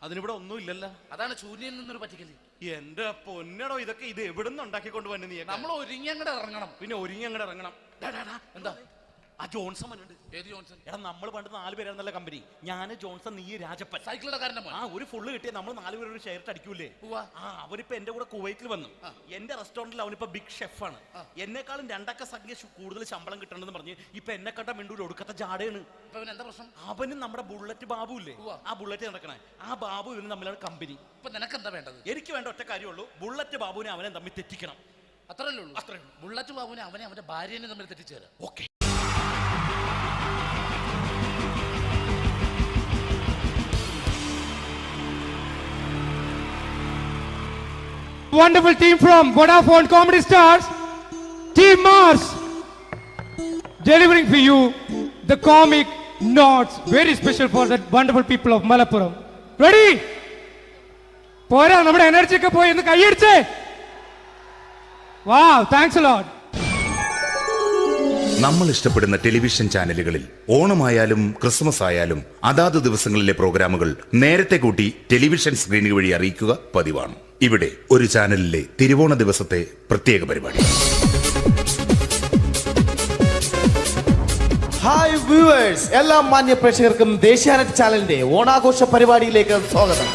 അതിനിവിടെ ഒന്നും ഇല്ലല്ലോ. അതാണ് ശൂന്യൻ നിന്നൊരു പറ്റിക്കല്. എന്റെ പൊന്നടോ, ഇതൊക്കെ ഇത് എവിടുന്ന് ഉണ്ടാക്കിക്കൊണ്ട് വന്നു നീ? നമ്മൾ ഒരുങ്ങി അങ്ങോട്ട് ഇറങ്ങണം. പിന്നെ ഒരുങ്ങി അങ്ങോട്ട് ഇറങ്ങണം. എന്താ? ആ ജോൺസൺ ഉണ്ട്. ഏത് ജോൺസൺ? എടാ, നമ്മൾ പണ്ട് 4 പേരായിരുന്നല്ല കമ്പനി. ഞാൻ, ജോൺസൺ, നീ, രാജപ്പൻ. സൈക്കിളുടെ കാരൻ. ഒരു ഫുള്ള് കിട്ടിയ നമ്മൾ 4 പേര് ഒരു ഷെയർ അടിക്കൂലേ? അവനിപ്പോ എന്റെ കൂടെ കുവൈറ്റിൽ വന്നു. എന്റെ റെസ്റ്റോറന്റിൽ അവനിപ്പോ ബിഗ് ഷെഫാണ്. എന്നെക്കാളും 2 സംഖ്യ കൂടുതൽ ശമ്പളം കിട്ടണമെന്ന് പറഞ്ഞ് ഇപ്പൊ എന്നെ കണ്ട മിണ്ടൂര് ഒടുക്കത്തെ ജാടയാണ്. എന്താ പ്രശ്നം? അവനും നമ്മുടെ ബുള്ളറ്റ് ബാബു ഇല്ലേ, ആ ബുള്ളറ്റ് നടക്കണേ, ആ ബാബു ഇവനും തമ്മിലാണ് കമ്പനി. ഇപ്പൊ നിനക്ക് എന്താ വേണ്ടത്? എനിക്ക് വേണ്ട ഒറ്റ കാര്യമുള്ളൂ, ബുള്ളറ്റ് ബാബുവിനെ അവനെ തമ്മിൽ തെറ്റിക്കണം. അത്രയല്ലേ ഉള്ളൂ? ബുള്ളറ്റ് ബാബുവിനെ അവനെ അവന്റെ ഭാര്യനെ തമ്മിൽ തെറ്റിച്ചേരാം. Okay. Wonderful team from Vodafone Comedy Stars, Team Mars, delivering for you the comic notes very special for the wonderful people of Malappuram. Ready? പോരാ നമ്മുടെ എനർജി ഒക്കെ പോയി ഒന്ന് കൈയടിച്ചേ. Wow, thanks a lot. നമ്മൾ ഇഷ്ടപ്പെടുന്ന ടെലിവിഷൻ ചാനലുകളിൽ ഓണമായാലും ക്രിസ്മസ് ആയാലും അതാത് ദിവസങ്ങളിലെ പ്രോഗ്രാമുകൾ നേരത്തെ കൂട്ടി ടെലിവിഷൻ സ്ക്രീനുകൾ വഴി അറിയിക്കുക പതിവാണ്. ഇവിടെ ഒരു ചാനലിലെ തിരുവോണ ദിവസത്തെ പ്രത്യേക പരിപാടി. ഹായ് വ്യൂവേഴ്സ്, എല്ലാ മാന്യ പ്രേക്ഷകർക്കും ദേശീയാനെറ്റ് ചാനലിന്റെ ഓണാഘോഷ പരിപാടിയിലേക്ക് സ്വാഗതം.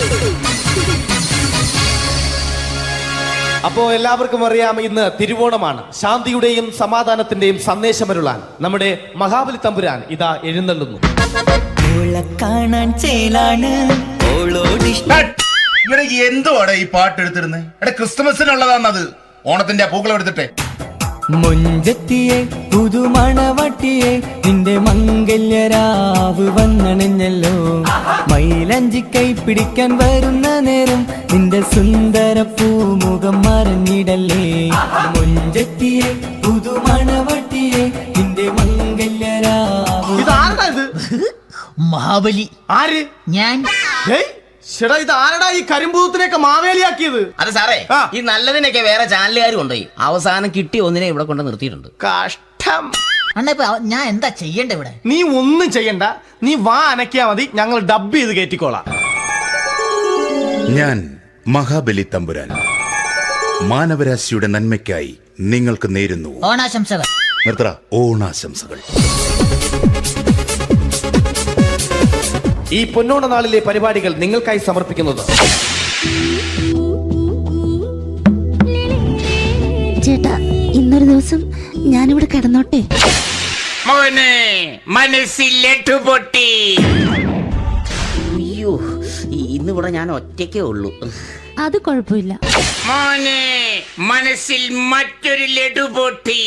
അപ്പോ എല്ലാവർക്കും അറിയാം, ഇന്ന് തിരുവോണമാണ്. ശാന്തിയുടെയും സമാധാനത്തിന്റെയും സന്ദേശമരുളാൻ നമ്മുടെ മഹാബലി തമ്പുരാൻ ഇതാ എഴുന്നള്ളുന്നു. എന്തുവാടെ ഈ പാട്ട് എടുത്തിരുന്നത്? എടാ ക്രിസ്മസിനുള്ളതാണത്, ഓണത്തിന്റെ പൂക്കളം എടുത്തിട്ടെ. മൊഞ്ചത്തിയെ പുതുമണവട്ടിയെ നിന്റെ മംഗല്യരാവ് വന്നണഞ്ഞല്ലോ. മൈലഞ്ചി കൈ പിടിക്കാൻ വരുന്ന നേരം നിന്റെ സുന്ദര പൂമുഖം മറഞ്ഞിടല്ലേ. മൊഞ്ചത്തിയെ പുതുമണവട്ടിയെ നിന്റെ മംഗല്യരാവ്. മഹാബലി. ആര്? ഞാൻ. ചേട്ടാ, ഇത് ആരടാ ഈ കരിമ്പൂത്തിനെയൊക്കെ മാവേലിയാക്കിയത്? അതെ സാറേ, ഈ നല്ലതിനൊക്കെ വേറെ ചാനലുകാർ കൊണ്ടുപോയി അവസാനം കിട്ടിയ ഒന്നിനെ ഇവിടെ കൊണ്ട് നിർത്തിയിട്ടുണ്ട്. കഷ്ടം. ഞാൻ എന്താ ചെയ്യണ്ട ഇവിടെ? നീ ഒന്നും ചെയ്യണ്ട, നീ വാ അനക്കിയാ മതി, ഞങ്ങൾ ഡബ് ചെയ്ത് കയറ്റിക്കോളാം. ഞാൻ മഹാബലി തമ്പുരാൻ മാനവരാശിയുടെ നന്മയ്ക്കായി നിങ്ങൾക്ക് നേരുന്നു ഓണാശംസകൾ. നിർത്തറ. ഓണാശംസകൾ. ഈ പൊന്നോണ നാളിലെ പരിപാടികൾ നിങ്ങൾക്കായി സമർപ്പിക്കുന്നത് ചേട്ടാ, ഇന്നൊരു ദിവസം ഞാനിവിടെ കിടന്നോട്ടെ. മോനെ മനസ്സിലെട്ടു പൊട്ടി. അയ്യോ, ഇന്നിവിടെ ഞാൻ ഒറ്റയ്ക്കേ ഉള്ളൂ. അത് കുഴപ്പമില്ല. മോനെ മനസ്സിൽ മറ്റൊരു ലഡു പൊട്ടി.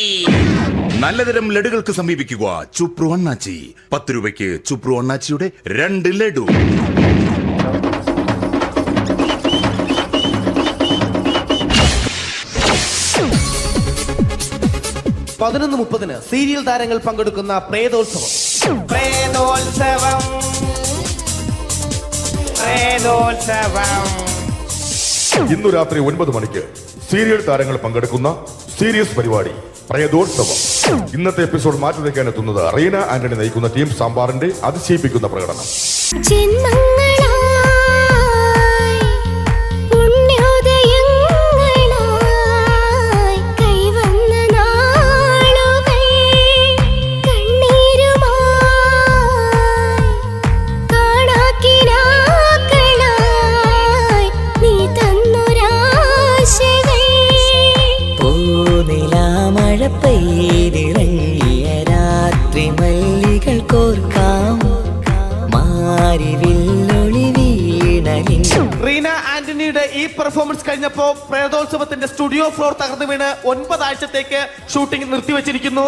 നല്ലതരം ലഡുകൾക്ക് സമീപിക്കുക ചുപ്രു അണ്ണാച്ചി. 10 രൂപയ്ക്ക് ചുപ്രു അണ്ണാച്ചിയുടെ 2 ലഡു. പതിനൊന്ന് 30 സീരിയൽ താരങ്ങൾ പങ്കെടുക്കുന്ന പ്രേതോത്സവം. ഇന്നു രാത്രി 9 മണിക്ക് സീരിയൽ താരങ്ങൾ പങ്കെടുക്കുന്ന സീരിയസ് പരിപാടി പ്രേതോത്സവം. ഇന്നത്തെ എപ്പിസോഡ് മാറ്റി വയ്ക്കാൻ എത്തുന്നത് റീന ആന്റണി നയിക്കുന്ന ടീം സാമ്പാറിന്റെ അതിശയിപ്പിക്കുന്ന പ്രകടനം. റീന ആന്റണിയുടെ ഈ പെർഫോമൻസ് കഴിഞ്ഞപ്പോ പ്രേതോത്സവത്തിന്റെ സ്റ്റുഡിയോ ഫ്ലോർ തകർന്നു വീണ് 9 ആഴ്ചത്തേക്ക് ഷൂട്ടിംഗ് നിർത്തിവെച്ചിരിക്കുന്നു.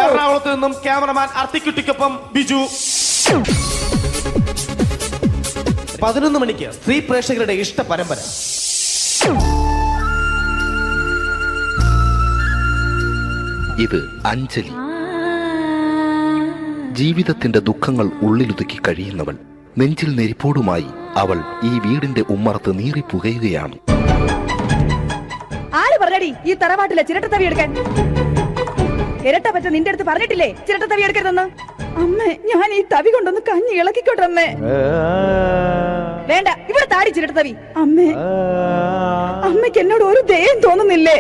എറണാകുളത്ത് നിന്നും ക്യാമറമാൻ അർത്തിക്കുട്ടിക്കൊപ്പം ബിജു. 11 മണിക്ക് സ്ത്രീ പ്രേക്ഷകരുടെ ഇഷ്ട പരമ്പര. ഇത് അഞ്ജലി. ജീവിതത്തിന്റെ ദുഃഖങ്ങൾ ഉള്ളിലൊതുക്കി കഴിയുന്നവൾ. നെഞ്ചിൽ നെരിപ്പോടുമായി അവൾ ഈ വീടിന്റെ ഉമ്മറത്ത് നീറി പുകയുകയാണ്. ആര് പറഞ്ഞടി ഈ തറവാട്ടിലെ ചിരട്ടത്തവി എടുക്കാൻ? ഇരട്ട പറ്റ നിന്റെ അടുത്ത് പറഞ്ഞിട്ടില്ലേ ചിരട്ടത്തവി എടുക്കരുതെന്ന്? അമ്മേ, ഞാൻ ഈ തവി കൊണ്ടൊന്ന് കഞ്ഞി ഇളക്കിക്കോട്ടെ അമ്മേ. വേണ്ട, ഇവിടെ താടി ചിരട്ടത്തവി. അമ്മേ, അമ്മയ്ക്ക് എന്നോട് ഒരു ദയം തോന്നുന്നില്ലേ?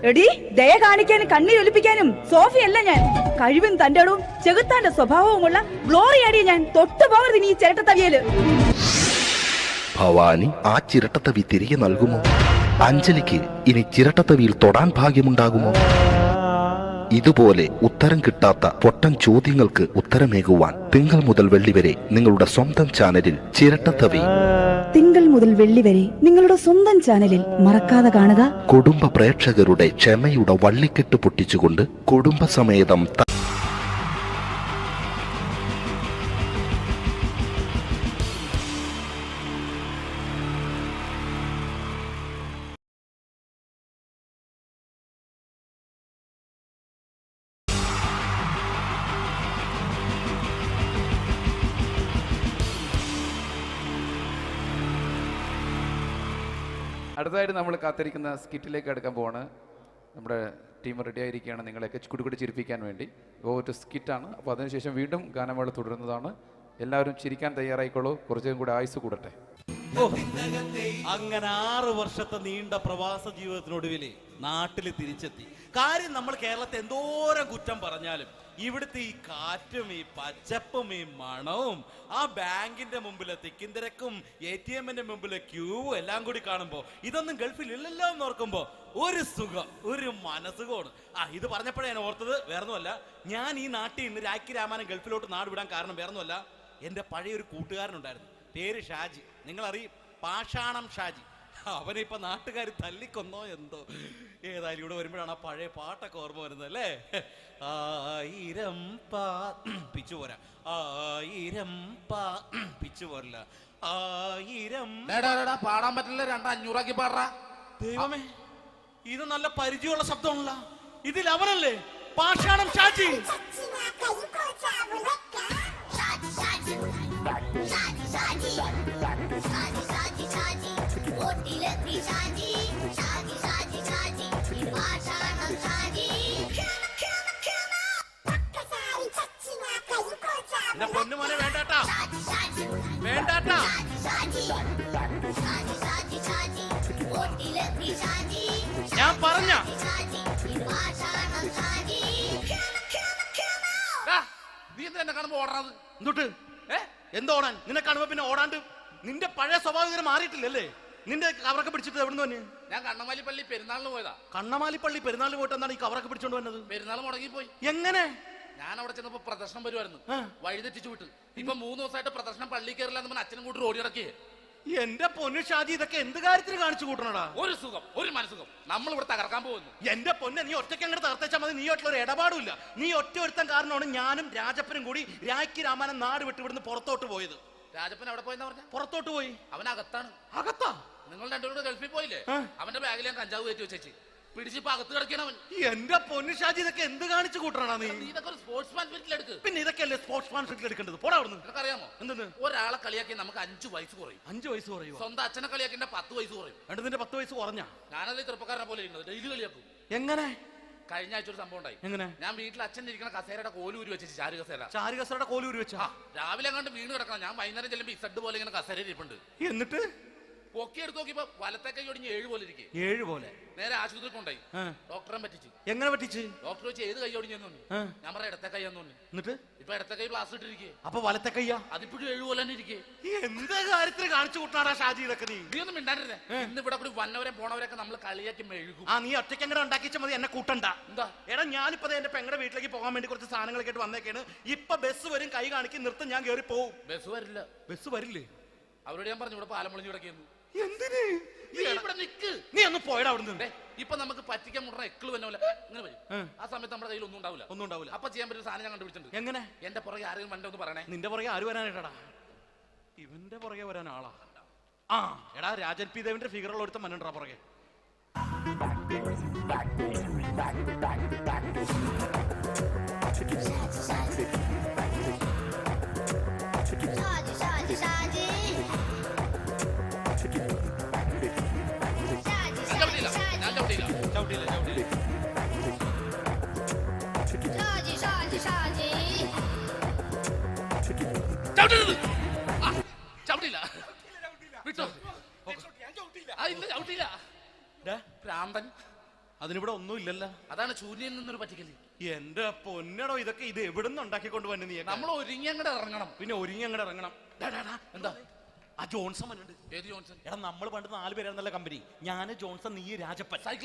എടി, ദയ കാണിക്കാനും കണ്ണീരൊലിപ്പിക്കാനും സോഫിയല്ല ഞാൻ. കഴിവും തന്റെടവും ചെകുത്താന്റെ സ്വഭാവവുമുള്ള ഗ്ലോറി ആടിയ ഞാൻ. തൊട്ടു പോകരുത് നീ ചിരട്ടത്തവിയല്. ഭവാനി ആ ചിരട്ടത്തവി തിരികെ നൽകുമോ? അഞ്ജലിക്ക് ഇനി ചിരട്ടത്തവിയിൽ തൊടാൻ ഭാഗ്യമുണ്ടാകുമോ? ഇതുപോലെ ഉത്തരം കിട്ടാത്ത പൊട്ടൻ ചോദ്യങ്ങൾക്ക് ഉത്തരമേകുവാൻ തിങ്കൾ മുതൽ വെള്ളി വരെ നിങ്ങളുടെ സ്വന്തം ചാനലിൽ ചിരട്ടത്തവി. തിങ്കൾ മുതൽ വെള്ളി വരെ നിങ്ങളുടെ സ്വന്തം ചാനലിൽ മറക്കാതെ കാണുക. കുടുംബ പ്രേക്ഷകരുടെ ക്ഷമയുടെ വള്ളിക്കെട്ട് പൊട്ടിച്ചുകൊണ്ട് കുടുംബസമേതം അടുത്തതായിട്ട് നമ്മൾ കാത്തിരിക്കുന്ന സ്കിറ്റിലേക്ക് അടുക്കാൻ പോവാണ്. നമ്മുടെ ടീം റെഡി ആയിരിക്കുകയാണ് നിങ്ങളെയൊക്കെ കുടുകുടി ചിരിപ്പിക്കാൻ വേണ്ടി. ഒരു സ്കിറ്റാണ്. അപ്പോൾ അതിനുശേഷം വീണ്ടും ഗാനമേള തുടരുന്നതാണ്. എല്ലാവരും ചിരിക്കാൻ തയ്യാറായിക്കോളൂ. കുറച്ചും കൂടെ ആയുസ് കൂടട്ടെ. അങ്ങനെ 6 വർഷത്തെ നീണ്ട പ്രവാസ ജീവിതത്തിനൊടുവിൽ നാട്ടിൽ തിരിച്ചെത്തി. കാര്യം നമ്മൾ കേരളത്തെ എന്തോരം കുറ്റം പറഞ്ഞാലും ഇവിടുത്തെ ഈ കാറ്റും ഈ പച്ചപ്പും ഈ മണവും ആ ബാങ്കിന്റെ മുമ്പിലെ തിക്കും തിരക്കും ATM-ന്റെ മുമ്പിലെ ക്യൂവും എല്ലാം കൂടി കാണുമ്പോൾ ഇതൊന്നും ഗൾഫിൽ ഇല്ലല്ലോ എന്ന് ഓർക്കുമ്പോൾ ഒരു സുഖം, ഒരു മനസ്സുഖമാണ്. ഇത് പറഞ്ഞപ്പോഴേ ഞാൻ ഓർത്തത് വേറൊന്നുമല്ല, ഞാൻ ഈ നാട്ടിൽ നിന്ന് രാഖി രാമാനം ഗൾഫിലോട്ട് നാട് വിടാൻ കാരണം വേറൊന്നുമല്ല, എൻ്റെ പഴയൊരു കൂട്ടുകാരനുണ്ടായിരുന്നു, പേര് ഷാജി. നിങ്ങളറിയും, പാഷാണം ഷാജി. അവനിപ്പോ നാട്ടുകാർ തല്ലിക്കൊന്നോ എന്തോ. ഏതായാലും ഇവിടെ വരുമ്പോഴാണ് ആ പഴയ പാട്ടൊക്കെ ഓർമ്മ വരുന്നത് അല്ലേ. 1000 പിച്ചു പോരാ, 1000 പിച്ചു പോരില്ല, 1000 പാടാൻ പറ്റില്ല, 200 പാടാ. ദൈവമേ, ഇത് നല്ല പരിചയമുള്ള ശബ്ദമുള്ള. ഇതിൽ അവനല്ലേ പാഷാണം ഷാജി. പൊന്നുമോനെ വേണ്ടാട്ടാ, വേണ്ടാട്ടാ. ഞാൻ പറഞ്ഞ നീ എന്താ കാണുമ്പോ ഓടണത്? എന്തൊട്ട് എന്തോടാൻ? നിന്നെ കാണുമ്പോ പിന്നെ ഓടാണ്ട് നിന്റെ പഴയ സ്വഭാവം മാറിയിട്ടില്ലല്ലേ? നിന്റെ കവറൊക്കെ പിടിച്ചിട്ട് എവിടെ നിന്ന് തന്നെ? ഞാൻ കണ്ണമാലി പള്ളി പെരുന്നാളിന് പോയതാ. കണ്ണമാലി പള്ളി പെരുന്നാളിന് പോയിട്ട് എന്താണ് ഈ കവറൊക്കെ പിടിച്ചോണ്ട് വന്നത്? പെരുന്നാൾ മുടങ്ങിപ്പോയി. എങ്ങനെ? ഞാൻ അവിടെ ചെന്നപ്പോ പ്രദർശനം വരുമായിരുന്നു, വഴിതെറ്റിച്ചു വിട്ട്. ഇപ്പൊ 3 ദിവസമായിട്ട് പ്രദർശനം പള്ളി കയറില്ല എന്ന് അച്ഛനും കൂട്ടി ഓടി ഇറക്കിയേ. എന്റെ പൊന്നു ഷാജി, ഇതൊക്കെ എന്ത് കാര്യത്തിന് കാണിച്ചു കൂട്ടണടാ? ഒരു സുഖം, ഒരു മനസുഖം. നമ്മൾ ഇവിടെ തകർക്കാൻ പോകുന്നു. എന്റെ പൊന്നെ, നീ ഒറ്റയ്ക്ക് അങ്ങോട്ട് തകർത്തേച്ചാൽ മതി. നീ ഒറ്റ ഒരു ഇടപാടുമില്ല. നീ ഒറ്റ ഒരുത്തൻ കാരണമാണ് ഞാനും രാജപ്പനും കൂടി രാഖി രാമാനം നാട് വിട്ട് ഇവിടുന്ന് പുറത്തോട്ട് പോയത്. രാജപ്പൻ എവിടെ പോയെന്ന് പറഞ്ഞ? പുറത്തോട്ട് പോയി. അവനകത്താണ്. അകത്താ? നിങ്ങൾ രണ്ടുപേരും ഗൾഫിൽ പോയില്ലേ? അവന്റെ ബാഗിൽ ഞാൻ കഞ്ചാവ് കയറ്റി വെച്ചേച്ച് പിടിച്ചിപ്പോ അകത്ത് കിടക്കണവൻ. എന്റെ പൊന്നു ഷാജി, ഇതൊക്കെ എന്ത് കാണിച്ചു കൂട്ടണ നീ? ഇതൊക്കെ ഒരു സ്പോർട്സ്മാൻ സ്പിരിറ്റിൽ എടുക്ക്. പിന്നെ ഇതൊക്കെയല്ലേ സ്പോർട്സ്മാൻ സ്പിരിറ്റിൽ എടുക്കേണ്ടത്? പോടാ അവിടുന്ന്. നിനക്കറിയാമോ എന്തെന്ന്? ഒരാളെ കളിയാക്കി നമുക്ക് 5 വയസ്സ് കുറയും. 5 വയസ്സ് കുറയും? സ്വന്തം അച്ഛനെ കളിയാക്കി 10 വയസ്സ് കുറയും. എന്നിട്ട് നിന്റെ 10 വയസ്സ് കുറഞ്ഞ? ഞാനത് ചെറുപ്പക്കാരനെ പോലെ ഇരുന്നത് ഡെയിലി കളിയാക്കും. എങ്ങനെ? കഴിഞ്ഞ ആഴ്ച ഒരു സംഭവം ഉണ്ടായി. എങ്ങനെ? ഞാൻ വീട്ടിൽ അച്ഛൻ ഇരിക്കുന്ന കസേരയുടെ കോലൂരി വെച്ചു. ചാരു കസേരയുടെ കോലൂരി വെച്ചാ? രാവിലെ അങ്ങോട്ട് വീണ് കിടക്കണം. ഞാൻ വൈകുന്നേരം ചെല്ലുമ്പോ ഇസഡ് പോലെ ഇങ്ങനെ കസേര ഇരിപ്പുണ്ട്. എന്നിട്ട് പൊക്കി എടുത്ത് നോക്കിയപ്പോ വലത്തെ കൈ ഒടിഞ്ഞ് 7 പോലെ ഇരിക്കും. 7 പോലെ? നേരെ ആശുപത്രി കൊണ്ടായി. ഡോക്ടറെ പറ്റിച്ചു. എങ്ങനെ പറ്റിച്ച്? ഡോക്ടർ വെച്ച് ഏത് കൈ ഒടിഞ്ഞെന്നു? ഞാൻ പറയാം ഇടത്തെ കൈ എന്ന്. എന്നിട്ട് ഇപ്പൊ ഇടത്തെ കൈ പ്ലാസ്റ്റർ ഇട്ടിരിക്കേ. അപ്പൊ വലത്തെ കയ്യാ? അതിപ്പോഴും 7 പോലെ തന്നെ ഇരിക്കേ. എന്താ കാര്യത്തിന് കാണിച്ചു കൂട്ടാറാ ഷാജി ഇതൊക്കെ? നീ ഒന്നും മിണ്ടാണ്ടിരുന്നേ. ഇന്ന് ഇവിടെ കൂടി വന്നവരെ പോണവരൊക്കെ നമ്മൾ കളിയാക്കി മെഴുകും. നീ ഒറ്റയ്ക്ക് അങ്ങനെ ഉണ്ടാക്കിച്ചാൽ മതി, എന്നെ കൂട്ടണ്ട. എന്താ? എടാ, ഞാനിപ്പോ എന്റെ പെങ്ങളുടെ വീട്ടിലേക്ക് പോകാൻ വേണ്ടി കുറച്ച് സാധനങ്ങളൊക്കെ ആയിട്ട് വന്നേക്കാണ്. ഇപ്പൊ ബസ് വരും, കൈ കാണിക്കും, നിർത്തും, ഞാൻ കയറി പോവും. ബസ് വരില്ല. ബസ് വരില്ലേ? അവരോട് ഞാൻ പറഞ്ഞു ഇവിടെ പാലം പൊളിഞ്ഞു കിടക്കുന്നു. എന്തിന്? ഇവിടെ നിക്ക്. നീ ഒന്ന് പോയടാ അവിടുന്ന്. ഇപ്പൊ നമുക്ക് പറ്റിക്കാൻ മുടണ എക്കള് തന്നെ ഇങ്ങനെ വരും. ആ സമയത്ത് നമ്മുടെ കയ്യിൽ ഒന്നും ഉണ്ടാവില്ല. അപ്പൊ ചെയ്യാൻ പറ്റുന്ന സാധനം ഞാൻ കണ്ടുപിടിച്ചിട്ടുണ്ട്. എങ്ങനെ? എന്റെ പുറകെ ആരെങ്കിലും വണ്ടി ഒന്ന് പറയണേ. നിന്റെ പുറകെ ആര് വരാനായിട്ടാ? ഇവന്റെ പുറകെ വരാൻ ആളാ? എടാ, രാജൻ പി ദേവിന്റെ ഫിഗറുള്ള ഒരുത്ത മനുണ്ടാ പുറകെ. അതിനിവിടെ ഒന്നും ഇല്ലല്ലോ. അതാണ് ശൂന്യൻ നിന്നൊരു പറ്റിക്കല്. എന്റെ പൊന്നടോ, ഇതൊക്കെ ഇത് എവിടുന്ന് ഉണ്ടാക്കിക്കൊണ്ട് വന്നു നീ? നമ്മൾ ഒരുങ്ങി അങ്ങോട്ട് ഇറങ്ങണം. പിന്നെ ഒരുങ്ങി അങ്ങോട്ട് ഇറങ്ങണം. എന്താ? ആ ജോൺസൺ വന്നിട്ടുണ്ട്. ഏത് ജോൺസൺ? എടാ, നമ്മൾ പണ്ട് 4 പേരായിരുന്നല്ല കമ്പനി. ഞാന്, ജോൺസൺ, നീ, രാജപ്പൻ.